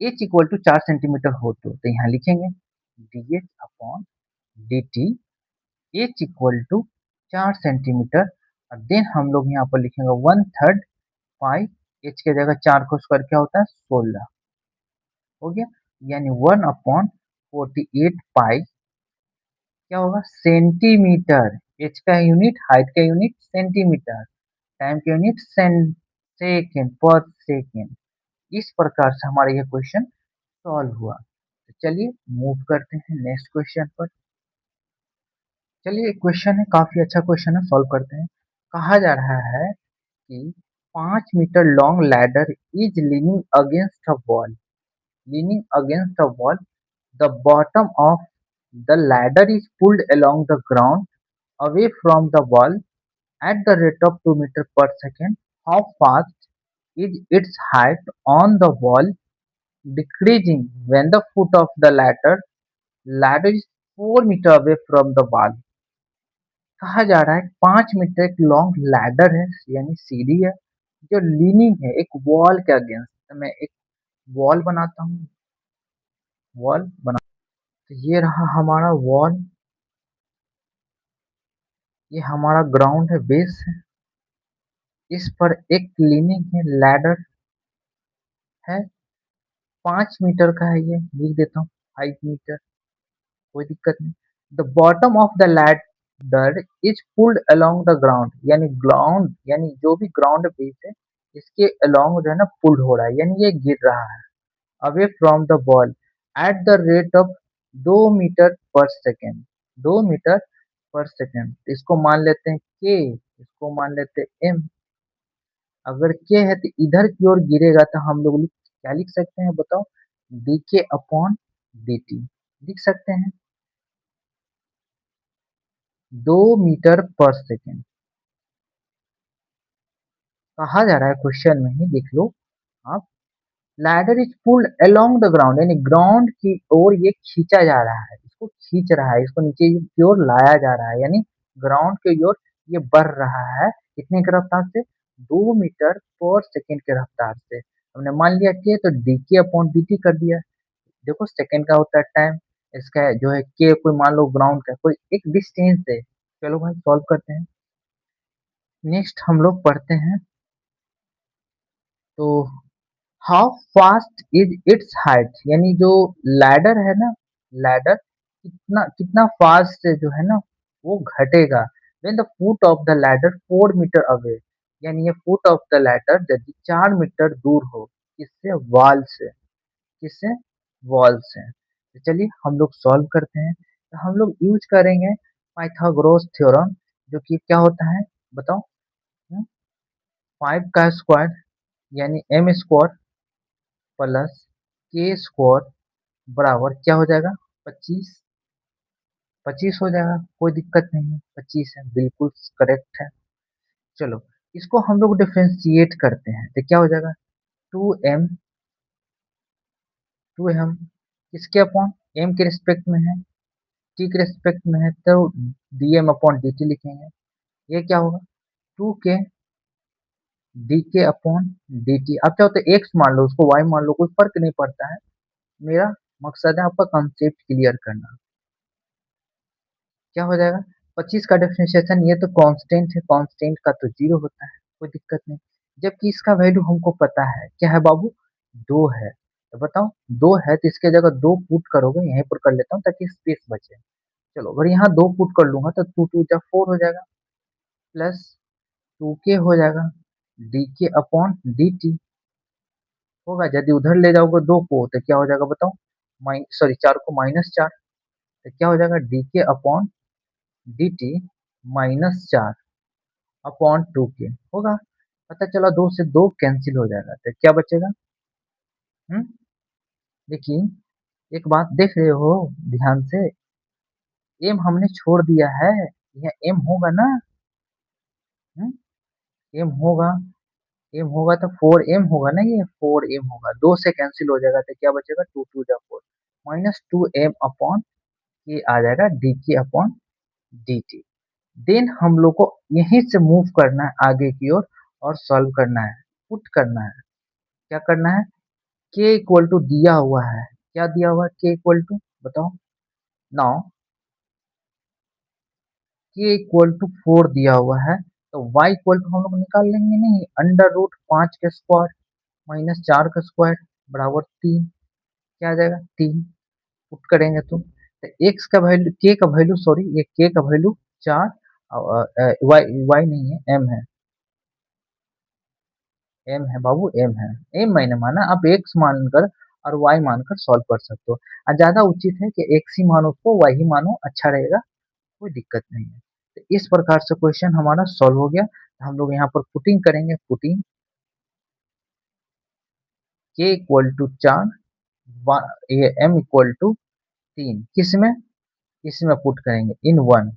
h equal to 4 centimetre हो तो यहाँ लिखेंगे dh upon dt h equal to 4 centimetre, और देन हम लोग यहाँ पर लिखेंगे 1/3 पाई, h के जगह 4 को स्क्वायर क्या होता है 16 हो गया, यानी 1/48 पाई क्या होगा सेंटीमीटर, एच का यूनिट हाइट का यूनिट सेंटीमीटर, टाइम का यूनिट सेकेंड पर सेकेंड। इस प्रकार से हमारा यह क्वेश्चन सॉल्व हुआ। तो चलिए मूव करते हैं नेक्स्ट क्वेश्चन पर। चलिए क्वेश्चन है काफी अच्छा क्वेश्चन है, सॉल्व करते हैं। कहा जा रहा है कि 5 metre long ladder is leaning against a wall, leaning against a wall. The bottom of the ladder is pulled along the ground away from the wall at the rate of 2 meters per second. How fast is its height on the wall decreasing when the foot of the ladder is 4 meters away from the wall? कहा जा रहा है 5 metre एक long ladder है यानी सीढ़ी है जो लीनिंग है एक वॉल के अगेंस्ट। तो मैं एक वॉल बनाता हूँ, वॉल बना, तो ये रहा हमारा वॉल, ये हमारा ग्राउंड है, बेस है, इस पर एक लीनिंग है लैडर है, 5 मीटर का है, ये लिख देता हूँ 5 मीटर, कोई दिक्कत नहीं। The bottom of the ladder is pulled along the ground, यानी ग्राउंड यानी जो भी ग्राउंड बेस है इसके अलोंग जो है ना पुल्ड हो रहा है, यानी ये गिर रहा है away from the wall at the rate of 2 metre per second, 2 metre per second. इसको मान लेते हैं के, इसको मान लेते हैं एम। अगर के है तो इधर की ओर गिरेगा तो हम लोग क्या लिख सकते हैं बताओ, डी के अपॉन डी टी लिख सकते हैं, 2 मीटर पर सेकेंड। कहा जा रहा है क्वेश्चन में ही देख लो आप, ladder is pulled along the ground, यानी ग्राउंड की ओर ये खींचा जा रहा है, इसको खींच रहा है, इसको नीचे की ओर लाया जा रहा है, यानी ग्राउंड की ओर ये बढ़ रहा है कितने की रफ्तार से 2 मीटर पर सेकेंड के रफ्तार से। हमने मान लिया के तो डी के अपॉन डी टी कर दिया। देखो सेकेंड का होता है टाइम, इसका जो है के कोई मान लो ग्राउंड का कोई एक डिस्टेंस है, चलो भाई सॉल्व करते हैं। नेक्स्ट हम लोग पढ़ते हैं, तो how fast is it's height, यानी जो लैडर है ना, लैडर कितना कितना फास्ट से जो है ना वो घटेगा when the foot of the ladder 4 metre away, यानी ये फुट ऑफ द लैडर यदि 4 मीटर दूर हो किससे, वॉल से, किससे, वॉल से। तो चलिए हम लोग सॉल्व करते हैं। तो हम लोग यूज करेंगे पाइथागोरस थ्योरम, जो कि क्या होता है बताओ। 5 का स्क्वायर यानी एम स्क्वायर प्लस के स्क्वायर बराबर क्या हो जाएगा, 25। 25 हो जाएगा, कोई दिक्कत नहीं है, 25 है, बिल्कुल करेक्ट है। चलो इसको हम लोग डिफ्रेंशिएट करते हैं तो क्या हो जाएगा, 2m, 2m किसके अपॉन, m के रिस्पेक्ट में है, t के रिस्पेक्ट में है, तो dm अपॉन dt लिखेंगे। ये क्या होगा, 2k dk अपॉन dt। अब क्या होता है, x मान लो उसको y मान लो, कोई फर्क नहीं पड़ता है, मेरा मकसद है आपका कंसेप्ट क्लियर करना। क्या हो जाएगा, 25 का डिफरेंशिएशन, ये तो कांस्टेंट है, कांस्टेंट का तो 0 होता है, कोई दिक्कत नहीं। जबकि इसका वैल्यू हमको पता है, क्या है बाबू, 2 है। तो बताओ 2 है तो इसके जगह 2 पुट करोगे, यहीं पर कर लेता हूँ ताकि स्पेस बचे। चलो अगर यहाँ 2 पुट कर लूंगा तो 2 2 जा 4 हो जाएगा, प्लस 2k हो जाएगा dk अपॉन dt होगा। यदि उधर ले जाओगे 2 को तो क्या हो जाएगा बताओ, सॉरी 4 को -4, तो क्या हो जाएगा dk upon dt -4 upon 2k होगा। पता चला 2 से 2 कैंसिल हो जाएगा, तो क्या बचेगा। हम्म, देखिए एक बात देख रहे हो ध्यान से, एम हमने छोड़ दिया है, यह एम होगा ना। हम्म, एम होगा, एम होगा तो 4m होगा ना, ये 4m होगा, 2 से कैंसिल हो जाएगा तो क्या बचेगा, 2 2 जा 4 -2m अपॉन ये आ जाएगा dk अपॉन dt। देन हम लोग को यहीं से मूव करना है आगे की ओर और सॉल्व करना है, पुट करना है। क्या करना है, के इक्वल टू दिया हुआ है, क्या दिया हुआ है, के इक्वल टू बताओ। नाउ के इक्वल टू 4 दिया हुआ है, तो y इक्वल टू हम लोग निकाल लेंगे, नहीं, अंडर रूट 5 का स्क्वायर -4 का स्क्वायर बराबर 3, क्या आ जाएगा 3, पुट करेंगे तो x का वैल्यू, के का वैल्यू, सॉरी ये के का वैल्यू 4, वाई वाई नहीं है, m है, एम है बाबू, एम है। एम मैंने माना, आप एक्स मानकर और वाई मानकर सॉल्व कर सकते हो, और ज्यादा उचित है कि एक्स ही मानो उसको, वाई ही मानो, अच्छा रहेगा, कोई दिक्कत नहीं है। तो इस प्रकार से क्वेश्चन हमारा सॉल्व हो गया। तो हम लोग यहाँ पर पुटिंग करेंगे, पुटिंग के इक्वल टू 4, ये एम इक्वल टू 3, किसमें, इसमें पुट करेंगे in one,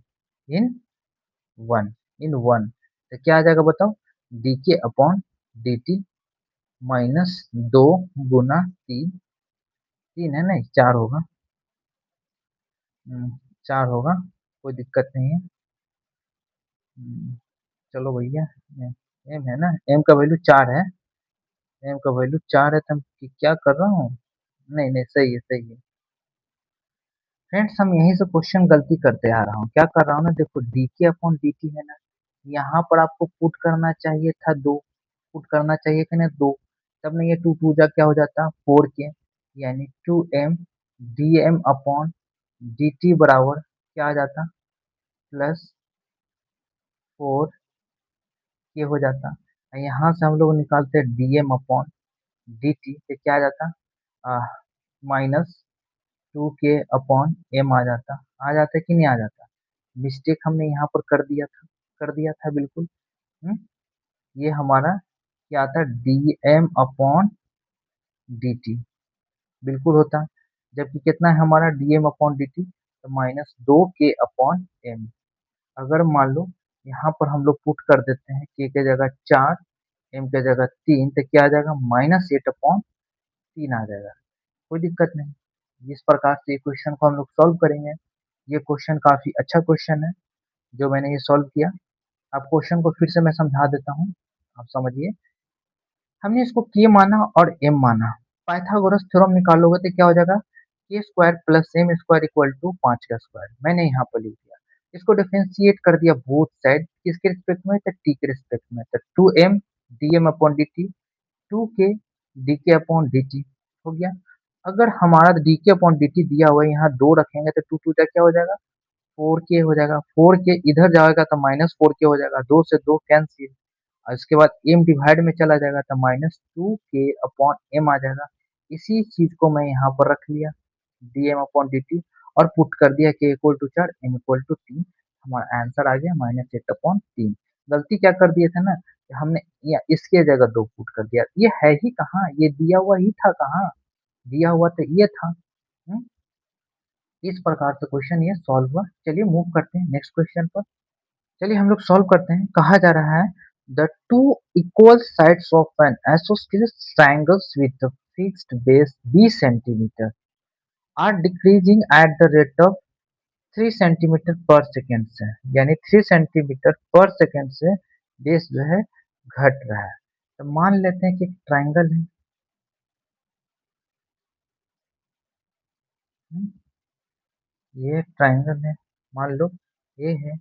in one, in one, तो क्या आ जाएगा बताओ, डी के अपॉन डी टी -2 गुना 3, 3 है नहीं 4 होगा, 4 होगा, कोई दिक्कत नहीं है। चलो भैया, एम है ना, एम का वैल्यू 4 है, एम का वैल्यू 4 है, तो हम क्या कर रहा हूँ, नहीं नहीं सही है, सही है। फ्रेंड्स हम यहीं से क्वेश्चन गलती करते आ रहा हूँ, क्या कर रहा हूँ ना, देखो डी के अपॉन डी टी है ना, यहाँ पर आपको पुट करना चाहिए था 2, पुट करना चाहिए कि नहीं 2, तब नहीं, ये 2 2 जा क्या हो जाता 4 के, यानी 2m dm अपॉन dt बराबर क्या आ जाता, +4 ये हो जाता। यहाँ से हम लोग निकालते हैं dm अपॉन dt, तो क्या आ जाता, -2k अपॉन m आ जाता कि नहीं आ जाता। मिस्टेक हमने यहाँ पर कर दिया था, कर दिया था बिल्कुल। हम्म, ये हमारा क्या आता, dm अपॉन dt बिल्कुल होता, जबकि कितना है हमारा dm अपॉन dt, तो -2k अपॉन m। अगर मान लो यहाँ पर हम लोग पुट कर देते हैं k के जगह 4, m के जगह 3, तो क्या आ जाएगा, -8 अपॉन 3 आ जाएगा, कोई दिक्कत नहीं। इस प्रकार से क्वेश्चन को हम लोग सॉल्व करेंगे। ये क्वेश्चन काफी अच्छा क्वेश्चन है जो मैंने ये सॉल्व किया। आप क्वेश्चन को फिर से मैं समझा देता हूँ, आप समझिए। हमने इसको के माना और m माना, पाइथागोरस थ्योरम निकालोगे तो क्या हो जाएगा, k square plus m square equal to 5 का स्क्वायर, मैंने यहाँ पर लिख दिया। इसको डिफरेंशिएट कर दिया बोथ साइड, किसके रिस्पेक्ट में, तो टी के रिस्पेक्ट में, तो 2m dm upon dt, 2k dk upon dt हो गया। अगर हमारा dk अपॉन dt दिया हुआ है, यहाँ 2 रखेंगे तो 2 2 क्या हो जाएगा, 4k हो जाएगा, 4k इधर जाएगा तो -4k हो जाएगा, 2 से 2 कैंसिल, और इसके बाद m डिवाइड में चला जाएगा तो -2k अपॉन m आ जाएगा। इसी चीज को मैं यहाँ पर रख लिया dm अपॉन dt और पुट कर दिया k equal to 4 m equal to 3, हमारा आंसर आ गया -8/3। गलती क्या कर दिए थे ना कि हमने इसके जगह 2 पुट कर दिया, ये है ही कहाँ, ये दिया हुआ ही था कहाँ, दिया हुआ तो ये था। हम्म, इस प्रकार से क्वेश्चन ये सॉल्व हुआ। चलिए मूव करते हैं नेक्स्ट क्वेश्चन पर। चलिए हम लोग सॉल्व करते हैं। कहा जा रहा है the two equal sides of an isosceles triangles with fixed base b centimetre are decreasing at the rate of 3 centimetre per second से, यानी 3 सेंटीमीटर पर सेकेंड से बेस जो है घट रहा है। तो मान लेते हैं कि एक ट्रायंगल है। हम्म, ये ट्रायंगल है, मान लो ए है,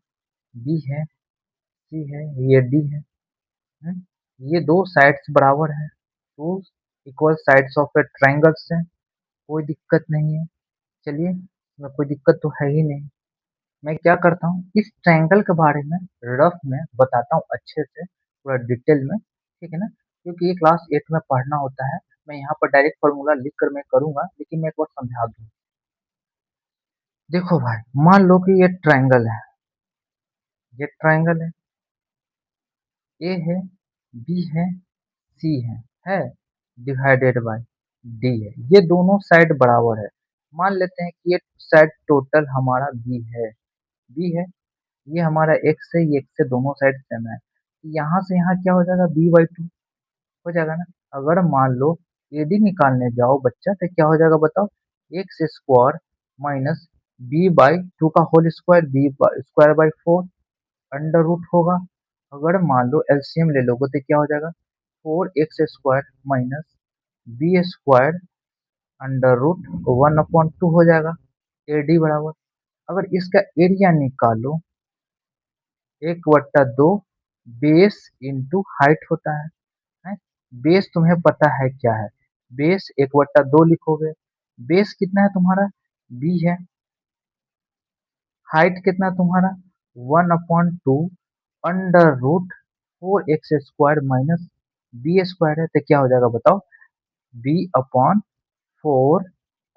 बी है, सी है, ये डी है। हम्म, ये दो साइड्स बराबर है, two equal sides of a triangles है, कोई दिक्कत नहीं है। चलिए इसमें कोई दिक्कत तो है ही नहीं। मैं क्या करता हूँ, इस ट्रायंगल के बारे में रफ में बताता हूँ अच्छे से, पूरा डिटेल में, ठीक है ना, क्योंकि ये क्लास 8 में पढ़ना होता है। मैं यहाँ पर डायरेक्ट फॉर्मूला लिख कर मैं करूंगा, लेकिन मैं एक बार समझा दूँ। देखो भाई, मान लो कि ये ट्रायंगल है, ये ट्रायंगल है, ए है, बी है, सी है डिवाइडेड बाय डी है, ये दोनों साइड बराबर है। मान लेते हैं कि ये साइड टोटल हमारा बी है, ये हमारा एक्स है, ये एक्स से दोनों साइड सेम है, यहाँ से यहाँ क्या हो जाएगा, b/2 हो जाएगा ना। अगर मान लो एडी निकालने जाओ बच्चा तो क्या हो जाएगा बताओ, एक्स स्क्वायर माइनस b/2 का whole square, b² by 4 under root होगा। अगर मान लो एलसीएम ले लोगे तो क्या हो जाएगा, 4x² minus b² under root 1/2 हो जाएगा, एडी बराबर। अगर इसका एरिया निकालो, 1/2 बेस इंटू हाइट होता है। बेस तुम्हें पता है क्या है, बेस 1/2 लिखोगे, बेस कितना है तुम्हारा, बी है, हाइट कितना तुम्हारा 1/2 under root 4x² minus b² है, तो क्या हो जाएगा बताओ, b/4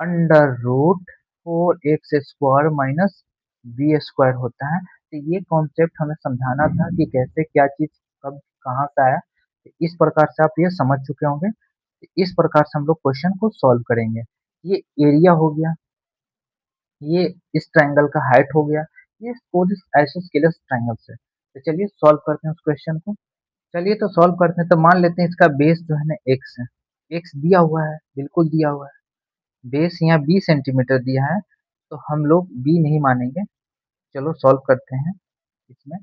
under root 4x² minus b² होता है। तो ये कॉन्सेप्ट हमें समझाना था कि कैसे क्या चीज कब कहाँ से आया। तो इस प्रकार से आप ये समझ चुके होंगे। तो इस प्रकार से हम लोग क्वेश्चन को सॉल्व करेंगे। ये एरिया हो गया, ये इस ट्रायंगल का हाइट हो गया, ये कोडिस आइसोस्केलस ट्रायंगल से। तो चलिए सॉल्व करते हैं उस क्वेश्चन को। चलिए तो सॉल्व करते हैं। तो मान लेते हैं इसका बेस जो है ना एक्स है, एक्स दिया हुआ है, बिल्कुल दिया हुआ है। बेस यहाँ 20 सेंटीमीटर दिया है, तो हम लोग बी नहीं मानेंगे। चलो सॉल्व करते हैं इसमें।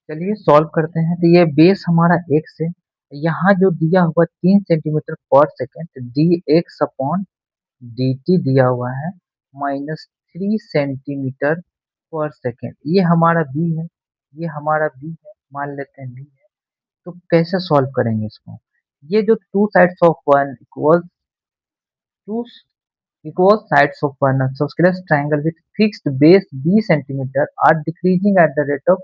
चलिए सॉल्व करते हैं। तो ये बेस हमारा एक्स है, यहाँ जो दिया हुआ 3 centimetre per second D x upon D t दिया हुआ है, -3 सेंटीमीटर पर सेकेंड, ये हमारा बी है, ये हमारा बी है, मान लेते हैं बी है। तो कैसे सॉल्व करेंगे इसको, ये जो two sides of one two equal sides of one isosceles triangle with fixed base b centimeter are decreasing at the rate of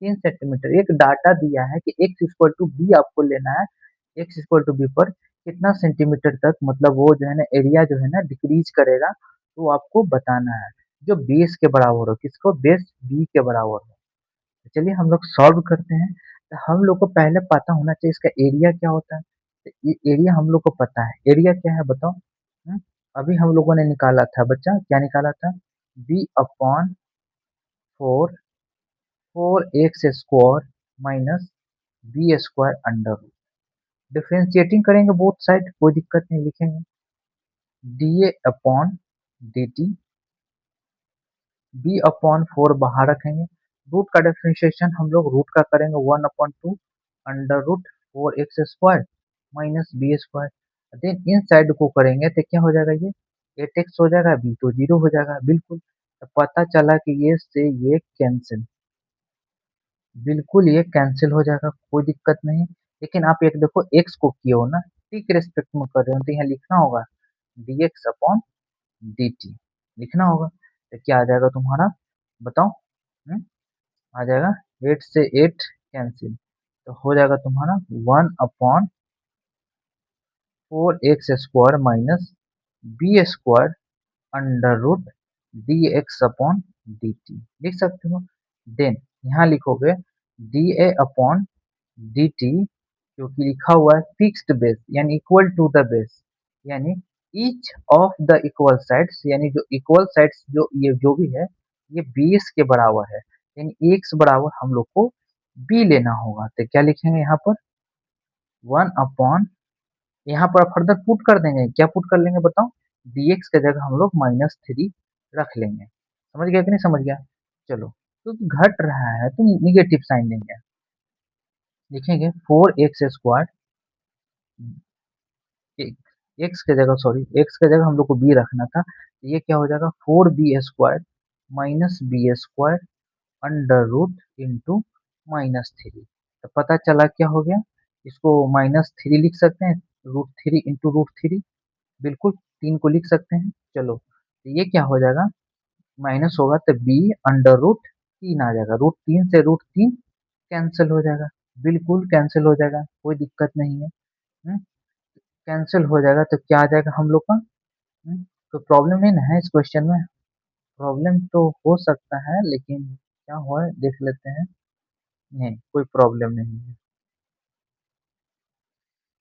3 centimetre. एक डाटा दिया है कि x इक्वल टू बी आपको लेना है, x इक्वल टू बी पर कितना centimetre तक, मतलब वो जो है ना एरिया जो है ना डिक्रीज करेगा, तो आपको बताना है जो बेस के बराबर हो, किसको, बेस बी के बराबर हो। तो चलिए हम लोग सॉल्व करते हैं। तो हम लोग को पहले पता होना चाहिए इसका एरिया क्या होता है। तो ये एरिया हम लोग को पता है, एरिया क्या है बताओ। हम्म, अभी हम लोगों ने निकाला था बच्चा, क्या निकाला था, b/4, 4x² minus b² under root. Differentiating करेंगे बोथ साइड, कोई दिक्कत नहीं, लिखेंगे dA/dt, b/4 बाहर रखेंगे, रूट का डिफ्रेंशिएशन हम लोग रूट का करेंगे 1/2 under root 4x² minus b²। Then inside को करेंगे तो क्या हो जाएगा, ये 8x हो जाएगा, b तो 0 हो जाएगा बिल्कुल। तो पता चला कि ये से ये कैंसिल, बिल्कुल ये कैंसिल हो जाएगा, कोई दिक्कत नहीं। लेकिन आप एक देखो एक्स को किए हो ना, टी के रिस्पेक्ट में कर रहे हो, तो यहाँ लिखना होगा dx अपॉन dt, लिखना होगा। तो क्या आ जाएगा तुम्हारा, बताओ। हम्म, आ जाएगा 8 से 8 कैंसिल, तो हो जाएगा तुम्हारा 1/4x² minus b square under root d x upon D t, लिख सकते हो। देन यहाँ लिखोगे d a upon D t, क्योंकि लिखा हुआ है फिक्स्ड बेस यानी इक्वल टू द बेस, यानी each of the equal sides, यानी जो इक्वल साइड्स जो ये जो भी है ये बेस के बराबर है, यानी एक्स बराबर हम लोग को बी लेना होगा। तो क्या लिखेंगे यहाँ पर 1/, यहाँ पर फर्दर पुट कर देंगे, क्या पुट कर लेंगे बताओ, dx की जगह हम लोग -3 रख लेंगे। समझ गया कि नहीं समझ गया? चलो, तो घट रहा है तो निगेटिव साइन लेंगे, लिखेंगे 4x², एक्स की जगह सॉरी एक्स की जगह हम लोग को बी रखना था, तो ये क्या हो जाएगा 4b² minus b² under root into -3। तो पता चला क्या हो गया, इसको -3 लिख सकते हैं, √3 इंटू √3, बिल्कुल 3 को लिख सकते हैं। चलो, तो ये क्या हो जाएगा, माइनस होगा तो बी अंडर रूट 3 आ जाएगा, √3 से √3 कैंसिल हो जाएगा, बिल्कुल कैंसिल हो जाएगा, कोई दिक्कत नहीं है। हम्म, कैंसिल हो जाएगा तो क्या आ जाएगा हम लोग का। तो प्रॉब्लम नहीं ना है इस क्वेश्चन में, प्रॉब्लम तो हो सकता है लेकिन क्या हुआ है देख लेते हैं। नहीं, कोई प्रॉब्लम नहीं है,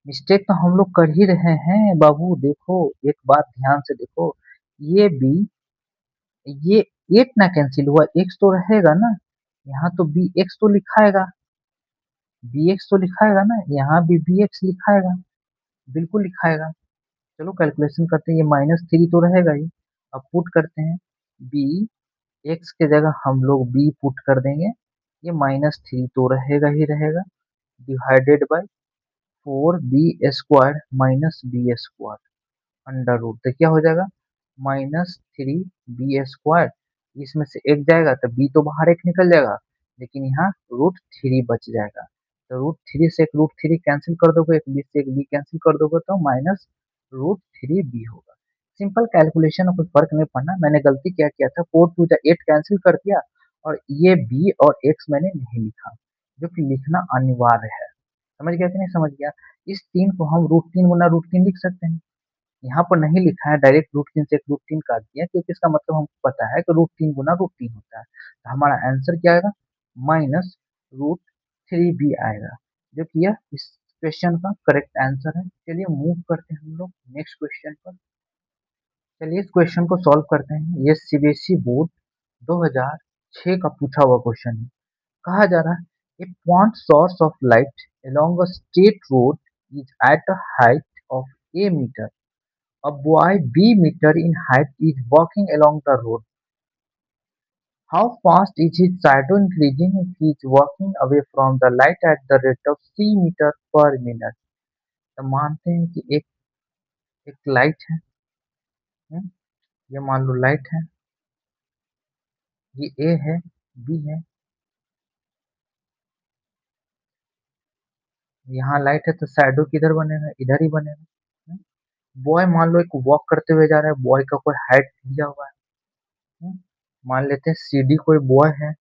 मिस्टेक तो हम लोग कर ही रहे हैं बाबू। देखो एक बात ध्यान से देखो, ये बी, ये 8 ना कैंसिल हुआ, एक्स तो रहेगा ना, यहाँ तो बी एक्स तो लिखाएगा, बी एक्स तो लिखाएगा ना, यहाँ भी बी एक्स लिखाएगा, बिल्कुल लिखाएगा। चलो कैलकुलेशन करते हैं, ये -3 तो रहेगा ही। अब पुट करते हैं बी, एक्स के जगह हम लोग बी पुट कर देंगे, ये -3 तो रहेगा ही रहेगा, divided by 4b² minus b² under root, तो क्या हो जाएगा -3b², इसमें से एक जाएगा तो बी तो बाहर एक निकल जाएगा, लेकिन यहाँ √3 बच जाएगा। तो √3 से एक √3 कैंसिल कर दोगे, एक बी से एक बी कैंसिल कर दोगे, तो -√3b होगा। सिंपल कैलकुलेशन, कोई फर्क नहीं पड़ना। मैंने गलती क्या किया था, 4 टू द 8 कैंसिल कर दिया और ये बी और एक्स मैंने नहीं लिखा, जो कि लिखना अनिवार्य है। समझ गया कि नहीं समझ गया? इस 3 को हम √3 गुना √3 लिख सकते हैं, यहाँ पर नहीं लिखा है, डायरेक्ट √3 से एक √3 काट दिया, क्योंकि इसका मतलब हमको पता है कि √3 गुना √3 होता है। तो हमारा आंसर क्या आएगा, -√3b आएगा, जो कि यह इस क्वेश्चन का करेक्ट आंसर है। चलिए मूव करते हैं हम लोग नेक्स्ट क्वेश्चन पर। चलिए इस क्वेश्चन को सॉल्व करते हैं। ये सीबीएसई बोर्ड 2006 का पूछा हुआ क्वेश्चन है। कहा जा रहा है a point source of light along a straight road is at a height of a meter. A boy b-meter in height is walking along the road. How fast is his shadow increasing if he is walking away from the light at the rate of c meter/minute? तो मानते हैं कि एक एक light है, हम्म, ये मान लो light है, ये ए है, बी है, यहाँ लाइट है तो शैडो किधर बनेगा, इधर ही बनेगा। बॉय मान लो एक वॉक करते हुए जा रहा है, बॉय का कोई हाइट दिया हुआ है। हम्म, मान लेते हैं सीडी कोई बॉय है,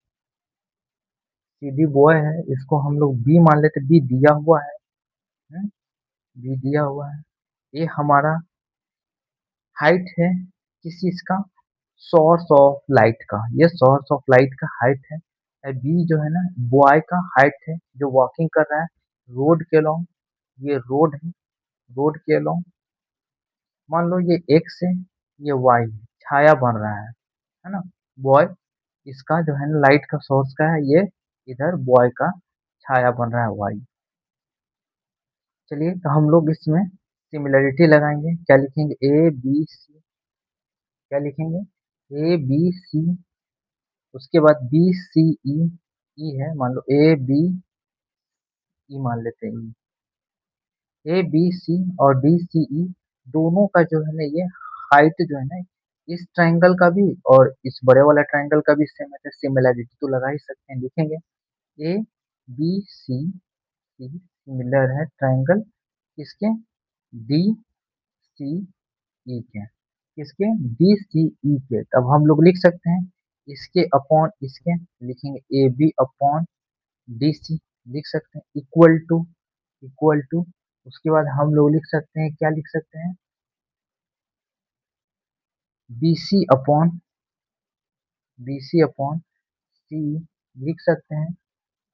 सीडी बॉय है, इसको हम लोग बी मान लेते, बी दिया हुआ है। हम्म, बी दिया हुआ है, ये हमारा हाइट है किस चीज का, सोर्स ऑफ लाइट का, ये सोर्स ऑफ लाइट का हाइट है। बी जो है ना बॉय का हाइट है जो वॉकिंग कर रहा है रोड के अलोंग, ये रोड है, रोड के अलोंग। मान लो ये एक्स है, ये वाई छाया बन रहा है ना, बॉय, इसका जो है ना लाइट का सोर्स का है ये, इधर बॉय का छाया बन रहा है वाई। चलिए तो हम लोग इसमें सिमिलरिटी लगाएंगे, क्या लिखेंगे ए बी सी, क्या लिखेंगे ए बी सी, उसके बाद बी सी ई, ई है मान लो ए बी ई मान लेते हैं, ए बी सी और डी सी ई दोनों का जो है ना ये हाइट जो है ना इस ट्रायंगल का भी और इस बड़े वाला ट्रायंगल का भी सेम है, तो सिमिलैरिटी तो लगा ही सकते हैं, लिखेंगे ए बी सी सिमिलर है ट्रायंगल किसके, डी सी ई के, किसके, डी सी ई के। तब हम लोग लिख सकते हैं इसके अपॉन इसके, लिखेंगे A B upon D C, लिख सकते हैं इक्वल टू, उसके बाद हम लोग लिख सकते हैं, क्या लिख सकते हैं, बी सी अपॉन सी लिख सकते हैं,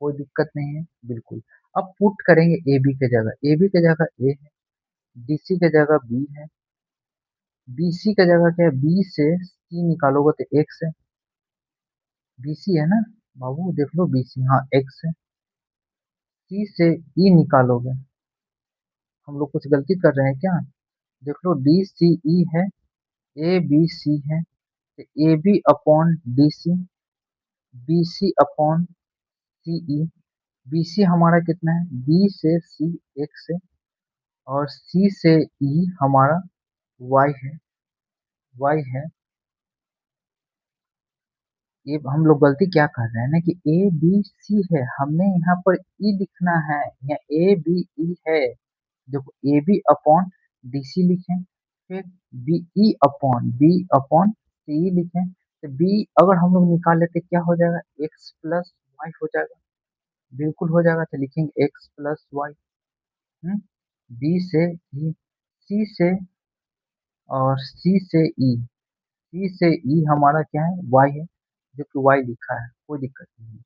कोई दिक्कत नहीं है बिल्कुल। अब पुट करेंगे ए बी के जगह ए है, डी सी के जगह बी है, बी सी के जगह क्या है, बी से सी निकालोगे तो एक्स है, बी सी है ना बाबू, देख लो बी सी, हाँ एक्स है, सी से ई निकालोगे, हम लोग कुछ गलती कर रहे हैं क्या, देख लो डी सी ई है, ए बी सी है, तो A B upon D C, B C upon C E, B C हमारा कितना है, बी से सी एक्स है, और सी से ई हमारा वाई है। ये हम लोग गलती क्या कर रहे हैं ना कि ए बी सी है, हमने यहाँ पर ई लिखना है, यहाँ ए बी ई है, देखो A B upon D C लिखें, फिर बी अपॉन सी लिखें, तो बी अगर हम लोग निकाल लेते क्या हो जाएगा, एक्स प्लस वाई हो जाएगा, बिल्कुल हो जाएगा, तो लिखेंगे एक्स प्लस वाई, बी से ई, सी से और सी से ई हमारा क्या है, वाई है, जो कि वाई लिखा है, कोई दिक्कत नहीं है।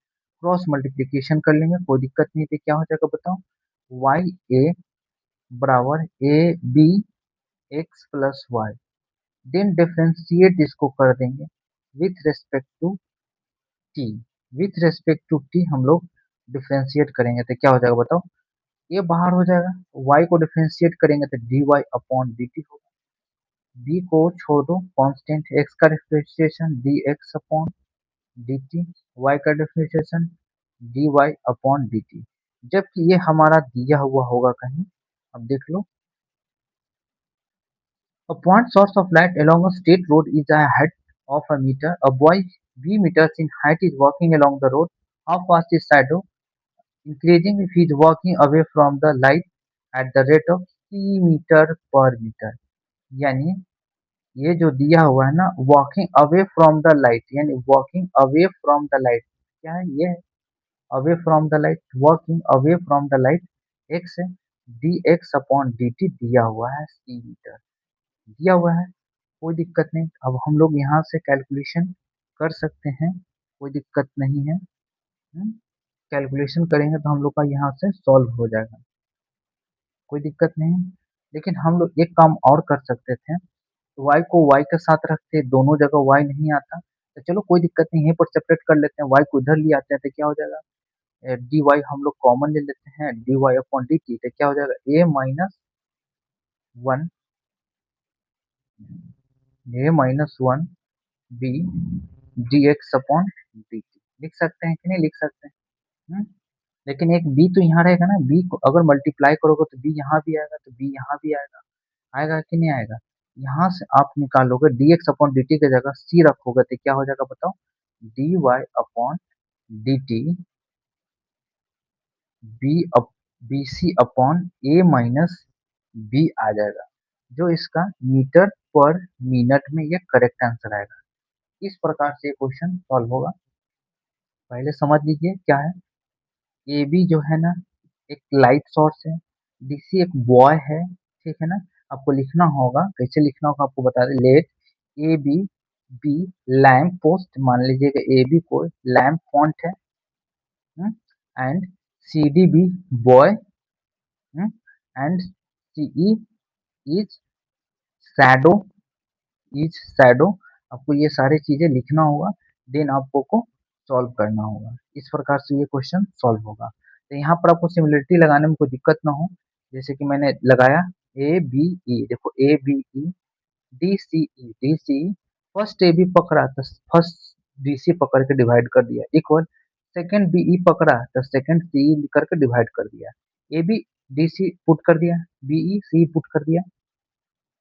क्रॉस मल्टीप्लीकेशन कर लेंगे, कोई दिक्कत नहीं, तो क्या हो जाएगा बताओ, वाई ए बराबर a b x plus y, then differentiate इसको कर देंगे with respect to t, with respect to t हम लोग डिफ्रेंशिएट करेंगे तो क्या हो जाएगा बताओ, ये बाहर हो जाएगा, y को डिफ्रेंशिएट करेंगे तो dy अपॉन dt होगा, b को छोड़ दो कांस्टेंट, x का differentiation dx upon dt, y का डिफ्रेंशिएशन dy अपॉन dt, जबकि ये हमारा दिया हुआ होगा कहीं, अब देख लो, a point source of light along a straight road is a height of a meter, a boy b meters in height is walking along the road, how fast is shadow increasing if he is walking away from the light at the rate of c metre per metre, यानी ये जो दिया हुआ है ना, walking away from the light, यानी walking away from the light, क्या है ये, away from the light, walking away from the light, X है, d x upon D t दिया हुआ है, सी मीटर दिया हुआ है, कोई दिक्कत नहीं। अब हम लोग यहाँ से कैलकुलेशन कर सकते हैं, कोई दिक्कत नहीं है, कैलकुलेशन करेंगे तो हम लोग का यहाँ से सॉल्व हो जाएगा, कोई दिक्कत नहीं। लेकिन हम लोग एक काम और कर सकते थे, y को y के साथ रखते, दोनों जगह y नहीं आता, तो चलो कोई दिक्कत नहीं है, पर सेपरेट कर लेते हैं, y को इधर ले आते हैं तो क्या हो जाएगा, डी वाई हम लोग कॉमन ले लेते हैं, d Y upon D t, तो क्या हो जाएगा, one A minus one B D x upon D t, लिख सकते हैं कि नहीं लिख सकते हैं, लेकिन एक b तो यहाँ रहेगा ना, b को अगर मल्टीप्लाई करोगे तो b यहाँ भी आएगा, तो b यहाँ भी आएगा, आएगा कि नहीं आएगा, यहाँ से आप निकालोगे dx अपॉन dt की जगह c रखोगे तो क्या हो जाएगा बताओ, dy upon dt B C upon A minus B आ जाएगा, जो इसका मीटर पर मिनट में ये करेक्ट आंसर आएगा। इस प्रकार से क्वेश्चन सॉल्व होगा, पहले समझ लीजिए क्या है, ए बी जो है ना एक लाइट सोर्स है, डीसी एक बॉय है, ठीक है ना, आपको लिखना होगा, कैसे लिखना होगा आपको बता दें, let A B be lamp post, मान लीजिएगा ए बी कोई लैम्प फॉन्ट है, and C D be boy, and C E is shadow, आपको ये सारी चीजें लिखना होगा, देन आपको को सॉल्व करना होगा, इस प्रकार से ये क्वेश्चन सॉल्व होगा। तो यहाँ पर आपको सिमिलरिटी लगाने में कोई दिक्कत ना हो, जैसे कि मैंने लगाया ए बी ई, देखो A B E D C E, first A B पकड़ा तो फर्स्ट डी सी पकड़ के डिवाइड कर दिया, इक्वल सेकंड बी ई पकड़ा तो सेकंड सी ई करके डिवाइड कर दिया, A B D C put कर दिया, बी ई सी पुट कर दिया,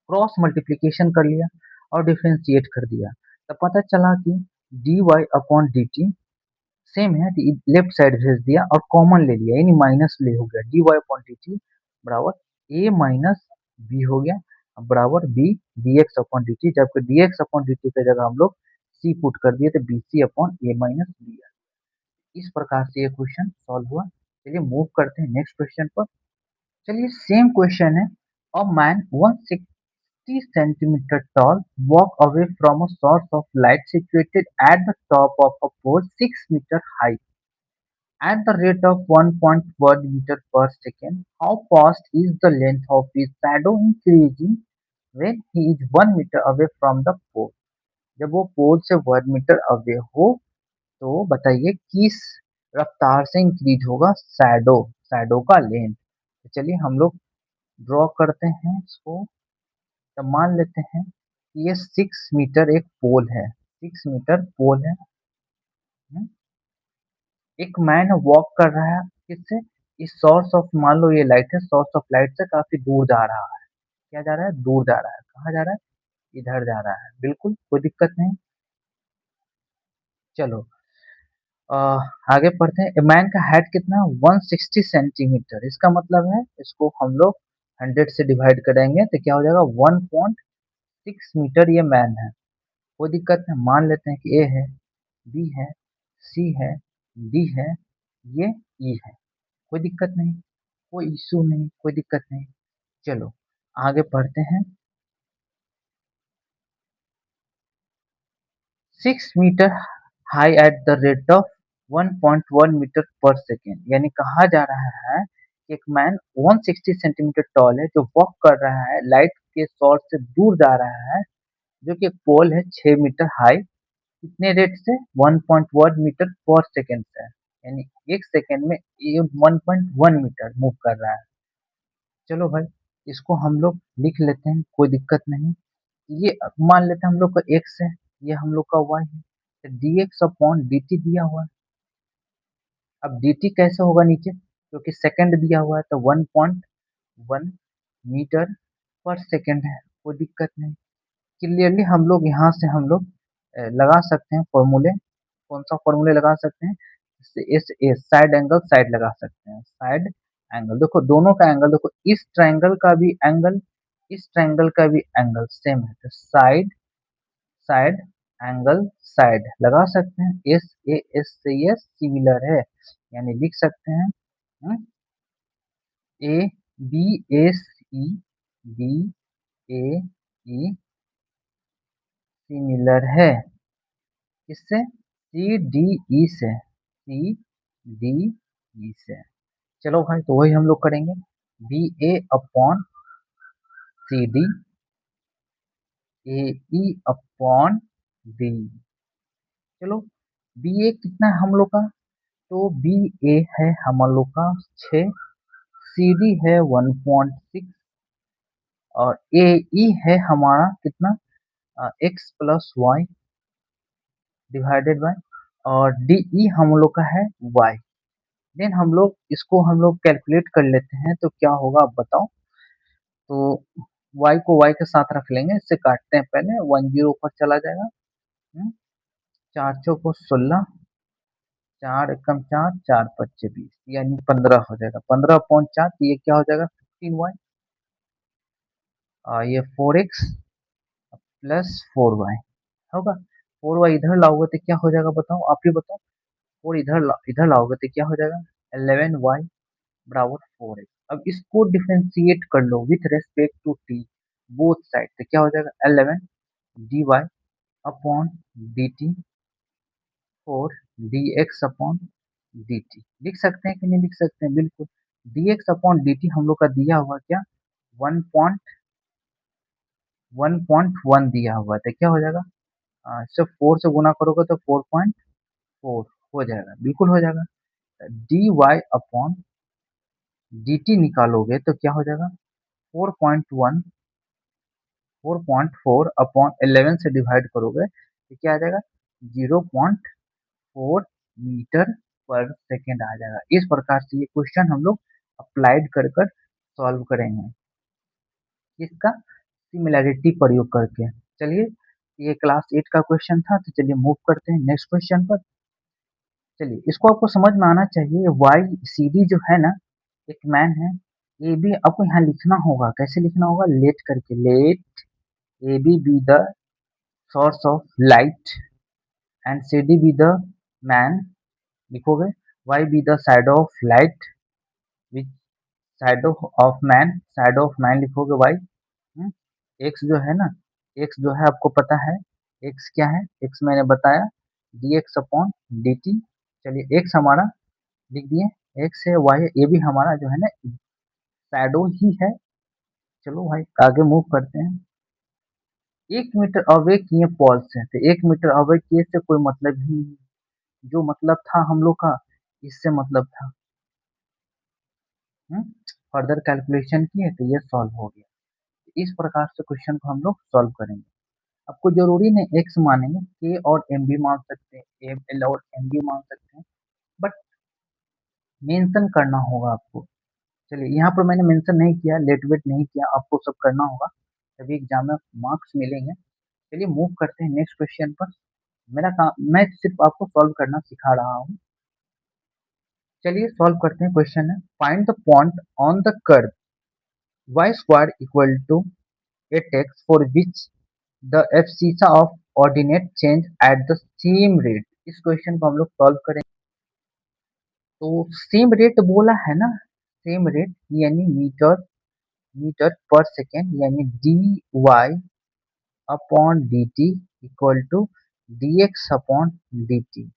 क्रॉस मल्टीप्लीकेशन कर लिया, और डिफरेंशिएट कर दिया, तो पता चला कि d Y upon D t same है, लेफ्ट साइड भेज दिया और कॉमन ले लिया, यानी माइनस ले हो गया, D Y upon D T बराबर ए माइनस बी हो गया, बराबर B D x upon D T, जबकि D x upon D T की जगह हम लोग सी पुट कर दिए, तो B C upon A minus B. इस प्रकार से ये क्वेश्चन सॉल्व हुआ। चलिए मूव करते हैं नेक्स्ट क्वेश्चन पर। चलिए सेम क्वेश्चन है, a man 160 centimeter tall walk away from a source of light situated at the top of a pole 6 meter high at the rate of 1.1 meter per second. How fast is the length of his shadow increasing when he is 1 meter away from the pole? जब वो पोल से 1 metre away हो तो बताइए किस रफ्तार से increase होगा शैडो, शैडो का लेंथ। तो चलिए हम लोग ड्रॉ करते हैं इसको। तो मान लेते हैं कि ये 6 मीटर एक पोल है, 6 मीटर पोल है। हम्म, एक मैन वॉक कर रहा है किससे, इस सोर्स ऑफ, मान लो ये लाइट है, सोर्स ऑफ लाइट से काफी दूर जा रहा है। क्या जा रहा है, दूर जा रहा है। कहाँ जा रहा है, इधर जा रहा है, बिल्कुल कोई दिक्कत नहीं। चलो अ, आगे पढ़ते हैं। मैन का हाइट कितना है, 160 सेंटीमीटर। इसका मतलब है इसको हम लोग 100 से डिवाइड करेंगे तो क्या हो जाएगा, 1.6 मीटर ये मैन है। कोई दिक्कत नहीं, मान लेते हैं कि ए है, बी है, सी है, डी है, ये ई है। कोई दिक्कत नहीं, कोई इशू नहीं, कोई दिक्कत नहीं। चलो आगे पढ़ते हैं। 6 metre high at the rate of 1.1 metre per second, यानी कहा जा रहा है कि एक मैन 160 सेंटीमीटर टॉल है जो वॉक कर रहा है, लाइट के सोर्स से दूर जा रहा है, जो कि एक पोल है 6 मीटर हाई, कितने रेट से, 1.1 मीटर पर सेकेंड से, यानी एक सेकेंड में ये 1.1 मीटर मूव कर रहा है। चलो भाई इसको हम लोग लिख लेते हैं, कोई दिक्कत नहीं। ये मान लेते हैं हम लोग का एक्स है, ये हम लोग का वाई है, तो D x upon D t दिया हुआ है। अब डी टी कैसे होगा नीचे, क्योंकि सेकंड दिया हुआ है, तो 1.1 मीटर पर सेकंड है, कोई दिक्कत नहीं। क्लियरली हम लोग यहाँ से हम लोग लगा सकते हैं फॉर्मूले। कौन सा फॉर्मूले लगा सकते हैं, इस साइड एंगल साइड लगा सकते हैं, साइड एंगल देखो, दोनों का एंगल देखो, इस ट्रायंगल का भी एंगल, इस ट्रायंगल का भी एंगल सेम है, तो साइड साइड एंगल साइड लगा सकते हैं। एस ए एस से ये सिमिलर है, यानी लिख सकते हैं A B S E, B A E similar है किससे, सी डी ई से, सी डी ई से। चलो भाई तो वही हम लोग करेंगे, B A upon C D, A E upon D. चलो बी ए कितना है हम लोग का, तो बी ए है हम लोग का 6, सी डी है 1.6, और ए ई है हमारा कितना, X plus Y divided by, और डी ई हम लोग का है वाई। देन हम लोग इसको हम लोग कैलकुलेट कर लेते हैं, तो क्या होगा आप बताओ। तो y को y के साथ रख लेंगे, इससे काटते हैं पहले, 10 ऊपर चला जाएगा। चार चौको 16, चार एकम चार, चार पच्चे 20, यानी 15 हो जाएगा। 15/4, तो ये क्या हो जाएगा, 15y, और ये 4x प्लस 4y होगा। 4y इधर लाओगे तो क्या हो जाएगा बताओ, आप ही बताओ। 4 इधर लाओगे तो क्या हो जाएगा, 11y बराबर 4x। अब इसको डिफरेंशिएट कर लो with respect to t, both side, तो क्या हो जाएगा 11 dy upon dt, 4 dx upon dt। लिख सकते हैं कि नहीं लिख सकते हैं, बिल्कुल। dx अपॉन dt हम लोग का दिया हुआ क्या, 1.1 दिया हुआ है, तो क्या हो जाएगा, इससे 4 से गुना करोगे तो 4.4 हो जाएगा, बिल्कुल हो जाएगा। dy अपॉन dt निकालोगे तो क्या हो जाएगा, 4.1, 4.4 अपॉन 11 से डिवाइड करोगे तो क्या आ जाएगा, 0.4 मीटर पर सेकेंड आ जाएगा। इस प्रकार से ये क्वेश्चन हम लोग अप्लाइड कर कर सॉल्व करेंगे, इसका सिमिलैरिटी प्रयोग करके। चलिए, ये क्लास 8 का क्वेश्चन था, तो चलिए मूव करते हैं नेक्स्ट क्वेश्चन पर। चलिए, इसको आपको समझ में आना चाहिए। वाई सी डी जो है ना, एक मैन है। ए बी आपको यहाँ लिखना होगा, कैसे लिखना होगा, लेट करके, let A B the source of light and C D B the man, लिखोगे। Y B the shadow of light which shadow of man, shadow of man लिखोगे वाई। एक्स जो है ना, एक्स जो है आपको पता है, एक्स क्या है, एक्स मैंने बताया D x upon D T. चलिए, एक्स हमारा लिख दिए, एक्स है, वाई है, ये भी हमारा जो है ना शैडो ही है। चलो भाई आगे मूव करते हैं। 1 मीटर अवे किए पॉल से, तो 1 मीटर अवे किए से कोई मतलब ही नहीं। जो मतलब था हम लोग का, इससे मतलब था। फर्दर कैलकुलेशन किए तो ये सॉल्व हो गया। इस प्रकार से क्वेश्चन को हम लोग सॉल्व करेंगे। आपको जरूरी नहीं एक्स मानेंगे, के और एम भी मान सकते हैं, एम एल और एम भी मान सकते हैं, बट मेंशन करना होगा आपको। चलिए, यहाँ पर मैंने मेंशन नहीं किया, लेट वेट नहीं किया, आपको सब करना होगा, तभी एग्जाम में मार्क्स मिलेंगे। चलिए मूव करते हैं नेक्स्ट क्वेश्चन पर। मेरा काम, मैं सिर्फ आपको सॉल्व करना सिखा रहा हूँ। चलिए सॉल्व करते हैं। क्वेश्चन है, find the point on the curve y square equal to 8x for which the abscissa of ordinate change at the same rate। इस क्वेश्चन को हम लोग सॉल्व करेंगे। तो सेम रेट बोला है ना, सेम रेट यानी मीटर, मीटर पर सेकेंड, यानी D Y upon D T equal to D x upon D T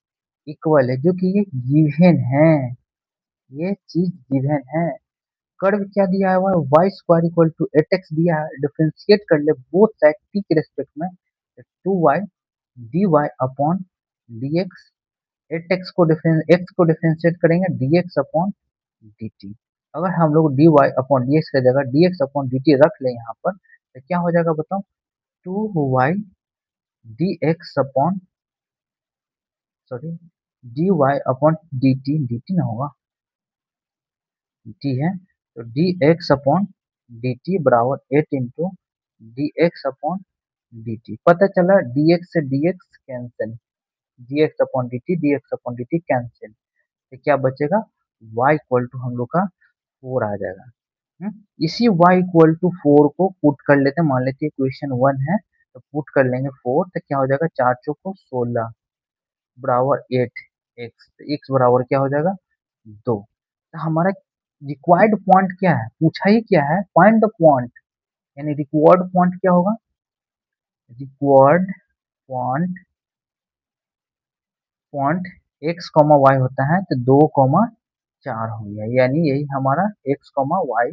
equal है, जो कि ये गिवन है, ये चीज गिवन है। कर्व क्या दिया हुआ है, Y square equal to eight X दिया है, डिफ्रेंशिएट कर ले बोथ साइड टी के रेस्पेक्ट में, two Y D Y upon D X, eight X को डिफ्रेंशिएट करेंगे D x upon D T. अगर हम लोग D Y upon D X की जगह D x upon D T रख ले यहाँ पर, तो क्या हो जाएगा बताओ, two Y D x upon, sorry, D Y upon D T ना होगा, डी है, तो D x upon D T बराबर 8 into D x upon D T. पता चला डी एक्स से D x cancel, D x upon D T cancel, तो क्या बचेगा, y इक्वल टू हम लोग का 4 आ जाएगा। इसी y इक्वल टू 4 को पुट कर लेते हैं, मान लेते हैं इक्वेशन 1 है, तो पुट कर लेंगे 4, तो क्या हो जाएगा, 4 चौको 16 बराबर 8 एक्स, एक्स बराबर क्या हो जाएगा 2। तो हमारा रिक्वायर्ड पॉइंट क्या है, पूछा ही क्या है, फाइंड द पॉइंट, यानी रिक्वायर्ड पॉइंट क्या होगा, required point, point X comma Y होता है, तो 2,4 हो गया, यानी यही हमारा X comma Y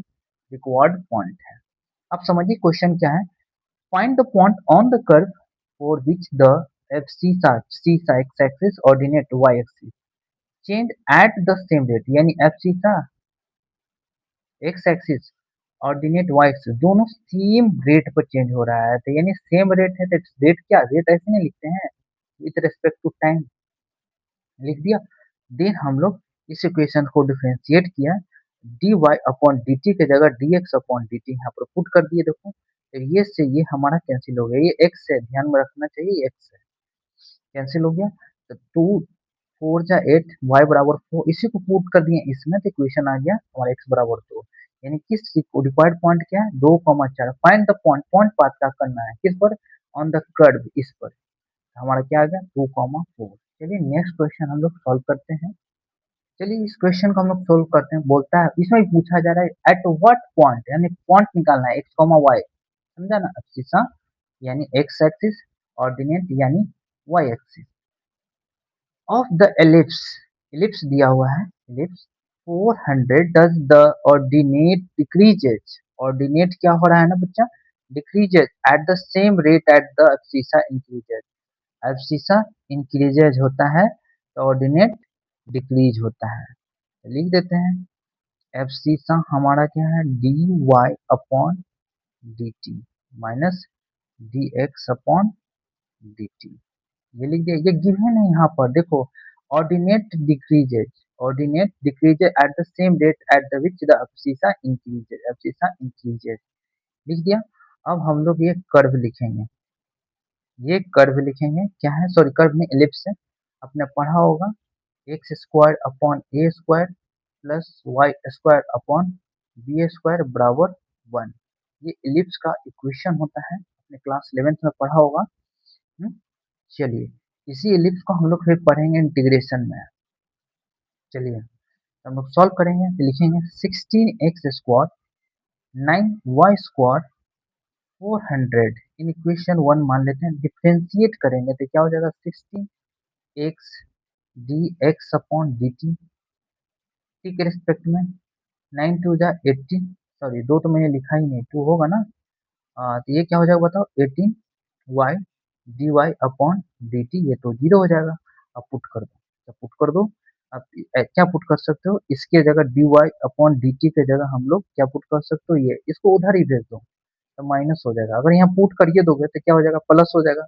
required point है। अब समझिए क्वेश्चन क्या है, find the point on the curve for which the F C X axis ordinate Y axis change at the same rate, यानी F C X axis ordinate Y axis दोनों same rate पर change हो रहा है, तो यानी same rate है, तो रेट क्या, रेट ऐसे नहीं लिखते हैं, विथ रेस्पेक्ट टू टाइम लिख दिया। देन हम लोग इस इक्वेशन को डिफरेंशिएट किया, D Y upon D T की जगह D x upon D T यहाँ पर पुट कर दिए। देखो, तो ये से ये हमारा कैंसिल हो गया, ये एक्स है, ध्यान में रखना चाहिए, ये एक्स है, कैंसिल हो गया। तो 2 4 जा 8 वाई बराबर 4, इसी को पुट कर दिए इसमें, तो इक्वेशन आ गया हमारा एक्स बराबर 2। यानी किस रिक्वायर्ड पॉइंट क्या है, 2,4। Find the point, point path का करना है किस पर, ऑन द कर्व, इस पर। हमारा क्या आ गया 2,4। चलिए नेक्स्ट क्वेश्चन हम लोग सॉल्व करते हैं। चलिए इस क्वेश्चन को हम लोग सोल्व करते हैं। बोलता है, इसमें भी पूछा जा रहा है, एट व्हाट पॉइंट, यानी पॉइंट निकालना है, एक्स कॉमा वाई, समझा ना, अब्सिसा यानी एक्स एक्सिस, ऑर्डिनेट यानी Y axis of the ellipse, ellipse दिया हुआ है, ellipse 400 does the ordinate decreases, ordinate क्या हो रहा है ना बच्चा, decreases at the same rate at the abscissa increases, abscissa increases होता है, तो ऑर्डिनेट डिक्रीज होता है। तो लिख देते हैं, एब्सिसा हमारा क्या है, D Y upon D T minus D x upon D T, ये लिख दिया। ये गिवन है यहाँ पर, देखो, ordinate decreases at the same rate at the which the abscissa increases लिख दिया। अब हम लोग ये कर्व लिखेंगे, ये कर्व लिखेंगे, क्या है, सॉरी कर्व नहीं, एलिप्स है, आपने पढ़ा होगा, X square upon A square plus Y square upon B square बराबर 1। ये एलिप्स का इक्वेशन होता है, आपने क्लास 11th में पढ़ा होगा। हम्म, चलिए इसी एलिप्स को हम लोग फिर पढ़ेंगे इंटीग्रेशन में। चलिए हम लोग सॉल्व करेंगे, तो लिखेंगे 16x square 9y square 400 in equation 1 मान लेते हैं, डिफ्रेंशिएट करेंगे तो क्या हो जाएगा, 16x dx upon dt, t के रिस्पेक्ट में 9 टू जा 18, सॉरी दो तो मैंने लिखा ही नहीं, 2 होगा ना। तो ये क्या हो जाएगा बताओ, 18y dy अपॉन dt, ये तो 0 हो जाएगा। अब पुट कर दो, तो पुट कर दो। अब क्या पुट कर सकते हो, इसके जगह dy अपॉन dt के जगह हम लोग क्या पुट कर सकते हो, ये इसको उधर ही भेज दो तो माइनस हो जाएगा। अगर यहाँ पुट करिए दोगे तो क्या हो जाएगा, प्लस हो जाएगा।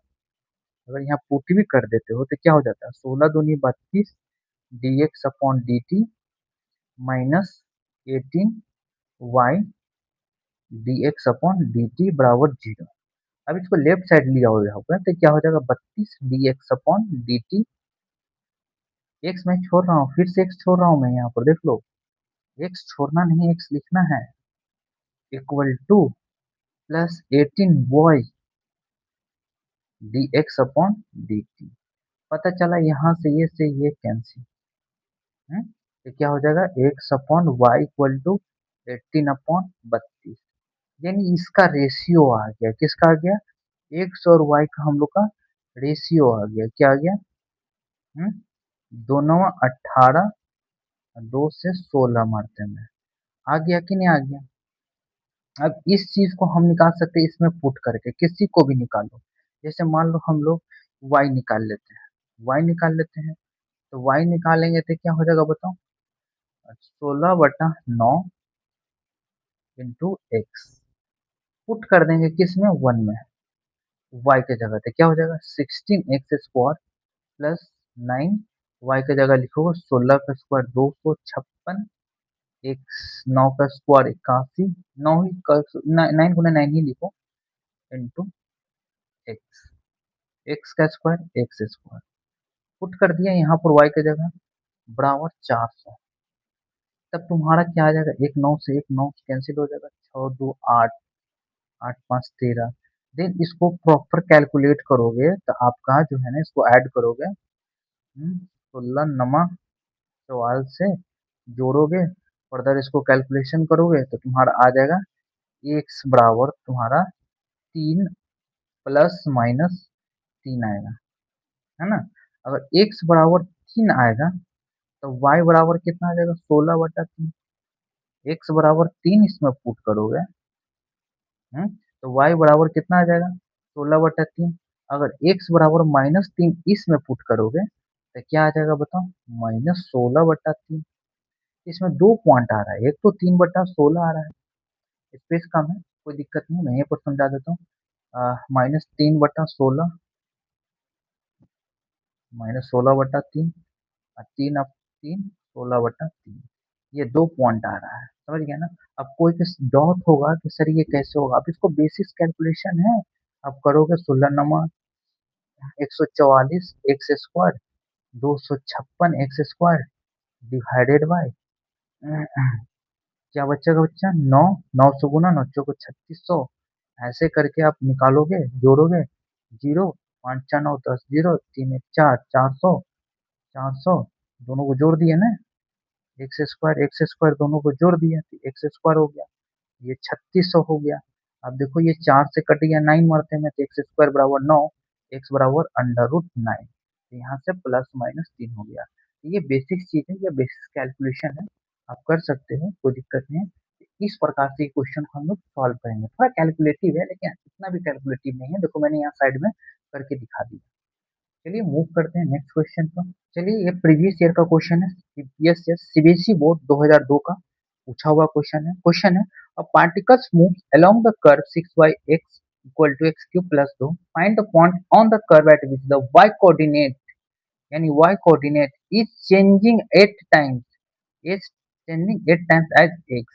अगर यहाँ पुट भी कर देते हो तो क्या हो जाता है, 16 दूनी 32 dx upon dt minus 18y dx upon dt बराबर 0। अब इसको लेफ्ट साइड लिया हो जाओगे तो क्या हो जाएगा, 32 dx अपॉन dt, एक्स मैं छोड़ रहा हूँ, फिर से एक्स छोड़ रहा हूँ मैं, यहाँ पर देख लो, एक्स छोड़ना नहीं, एक्स लिखना है, equal two plus 18y dx upon dt। पता चला यहाँ से ये कैंसिल, तो क्या हो जाएगा, X upon Y equal to 18 upon 32, यानी इसका रेशियो आ गया, किसका आ गया, एक्स और वाई का हम लोग का रेशियो आ गया, क्या आ गया, हम्म, दोनों 18, 2 से 16 मारते में आ गया कि नहीं आ गया। अब इस चीज को हम निकाल सकते हैं इसमें पुट करके, किसी को भी निकालो, जैसे मान लो हम लोग y निकाल लेते हैं, y निकाल लेते हैं, तो y निकालेंगे तो क्या हो जाएगा बताओ, 16/9 इंटू एक्स, पुट कर देंगे किस में, 1 में, y के जगह पे क्या हो जाएगा, 16x स्क्वायर प्लस 9, y के जगह लिखोगे 16 का स्क्वायर 256, एक्स 9 का स्क्वायर 81, 9 ही 9 गुना 9 ही लिखो, इंटू एक्स, एक्स का स्क्वायर एक्स स्क्वायर, पुट कर दिया यहाँ पर y की जगह बराबर 400। तब तुम्हारा क्या आ जाएगा, एक 9 से एक 9 कैंसिल हो जाएगा, 6 2 8, 8 5 13। देन इसको प्रॉपर कैलकुलेट करोगे तो आपका जो है ना, इसको ऐड करोगे, 16 नमा 44 से जोड़ोगे, फर्दर इसको कैलकुलेशन करोगे तो तुम्हारा आ जाएगा एक्स बराबर तुम्हारा 3 प्लस माइनस 3 आएगा, है ना। अगर एक्स बराबर 3 आएगा तो y बराबर कितना आ जाएगा, 16/3, एक्स बराबर 3 इसमें पुट करोगे, तो y बराबर कितना आ जाएगा, 16/3। अगर x बराबर -3 इसमें पुट करोगे तो क्या आ जाएगा बताओ, -16/3। इसमें दो पॉइंट आ रहा है, एक तो 3/16 आ रहा है, स्पेस कम है, कोई दिक्कत नहीं, मैं यहाँ पर समझा देता हूँ, -3/16, -16/3, 3 ये दो पॉइंट आ रहा है, समझ गया ना। अब कोई डॉट होगा कि सर ये कैसे होगा, अब इसको बेसिस कैलकुलेशन है, अब करोगे 16 नमा 144 x square 256 x square divided by, क्या बच्चा, 9, 900 गुना 9 चौको 3600, ऐसे करके आप निकालोगे, जोड़ोगे, 0 5 4 9 10 0 3 1 4, 400, 400 दोनों को जोड़ दिए ना, एक्स स्क्वायर दोनों को जोड़ दिया तो एक्स स्क्वायर हो गया, ये 3600 हो गया। अब देखो ये 4 से कट गया 9 मारते में, तो एक्स स्क्वायर बराबर 9, एक्स बराबर √9, तो यहाँ से प्लस माइनस 3 हो गया। तो ये बेसिक चीज है, ये बेसिक कैलकुलेशन है, आप कर सकते हो, कोई दिक्कत नहीं है। तो इस प्रकार से क्वेश्चन को हम लोग सॉल्व करेंगे, थोड़ा कैलकुलेटिव है लेकिन इतना भी कैलकुलेटिव नहीं है, देखो मैंने यहाँ साइड में करके दिखा दिया। चलिए मूव करते हैं नेक्स्ट क्वेश्चन पर। चलिए ये प्रीवियस ईयर का क्वेश्चन है, यस यस सीबीएसई बोर्ड 2002 का पूछा हुआ क्वेश्चन है a particles move along the curve 6/x equal to x cube plus 2, find the point on the curve at which the y coordinate, यानी y coordinate is changing 8 times, is changing 8 times as x,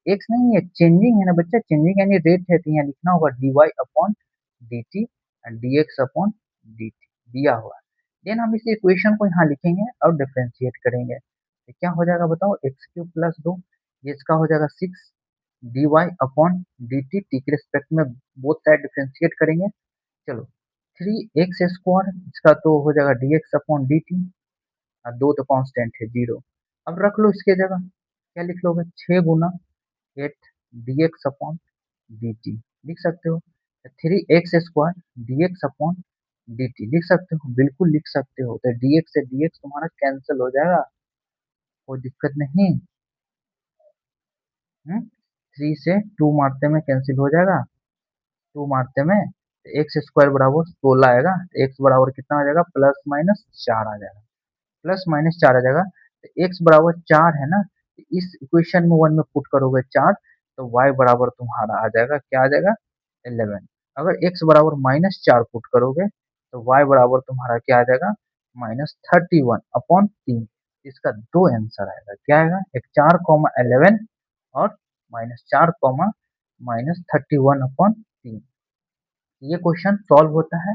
x नहीं है changing है ना बच्चा, changing यानी rate है, तो यहाँ लिखना होगा dy upon dt and dx upon dt दिया हुआ है। देन हम इस इक्वेशन को यहाँ लिखेंगे और डिफरेंशिएट करेंगे, तो क्या हो जाएगा बताओ, एक्स क्यूब प्लस 2, ये इसका हो जाएगा 6 dy अपॉन dt, टी के रिस्पेक्ट में बोथ साइड डिफरेंशिएट करेंगे। चलो 3x² इसका तो हो जाएगा dx अपॉन dt, और 2 तो कांस्टेंट है 0। अब रख लो इसके जगह, क्या लिख लोगे, 6 गुना 8 dx अपॉन dt लिख सकते हो, 3x² dx अपॉन dt लिख सकते हो, बिल्कुल लिख सकते हो। तो dx से dx तुम्हारा कैंसिल हो जाएगा, कोई दिक्कत नहीं। 3 से 2 मारते में कैंसिल हो जाएगा, 2 मारते में एक्स स्क्वायर बराबर 16 आएगा, एक्स बराबर कितना आ जाएगा, प्लस माइनस 4 आ जाएगा, प्लस माइनस 4 आ जाएगा। तो एक्स बराबर 4 है ना, तो इस इक्वेशन में 1 में पुट करोगे 4, तो वाई बराबर तुम्हारा आ जाएगा, क्या आ जाएगा, 11। अगर एक्स बराबर -4 पुट करोगे तो वाई बराबर तुम्हारा क्या आ जाएगा, -31/3। इसका दो आंसर आएगा, क्या आएगा, एक 4, 11 और -4, -31/3। ये क्वेश्चन सॉल्व होता है,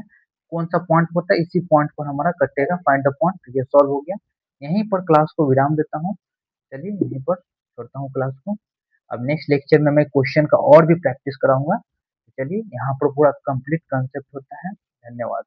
कौन सा पॉइंट होता है, इसी पॉइंट पर हमारा कटेगा, फाइंड द पॉइंट। ये सॉल्व हो गया। यहीं पर क्लास को विराम देता हूँ। चलिए यहीं पर छोड़ता हूँ क्लास को। अब नेक्स्ट लेक्चर में मैं क्वेश्चन का और भी प्रैक्टिस कराऊंगा। चलिए यहाँ पर पूरा कंप्लीट कंसेप्ट होता है। धन्यवाद।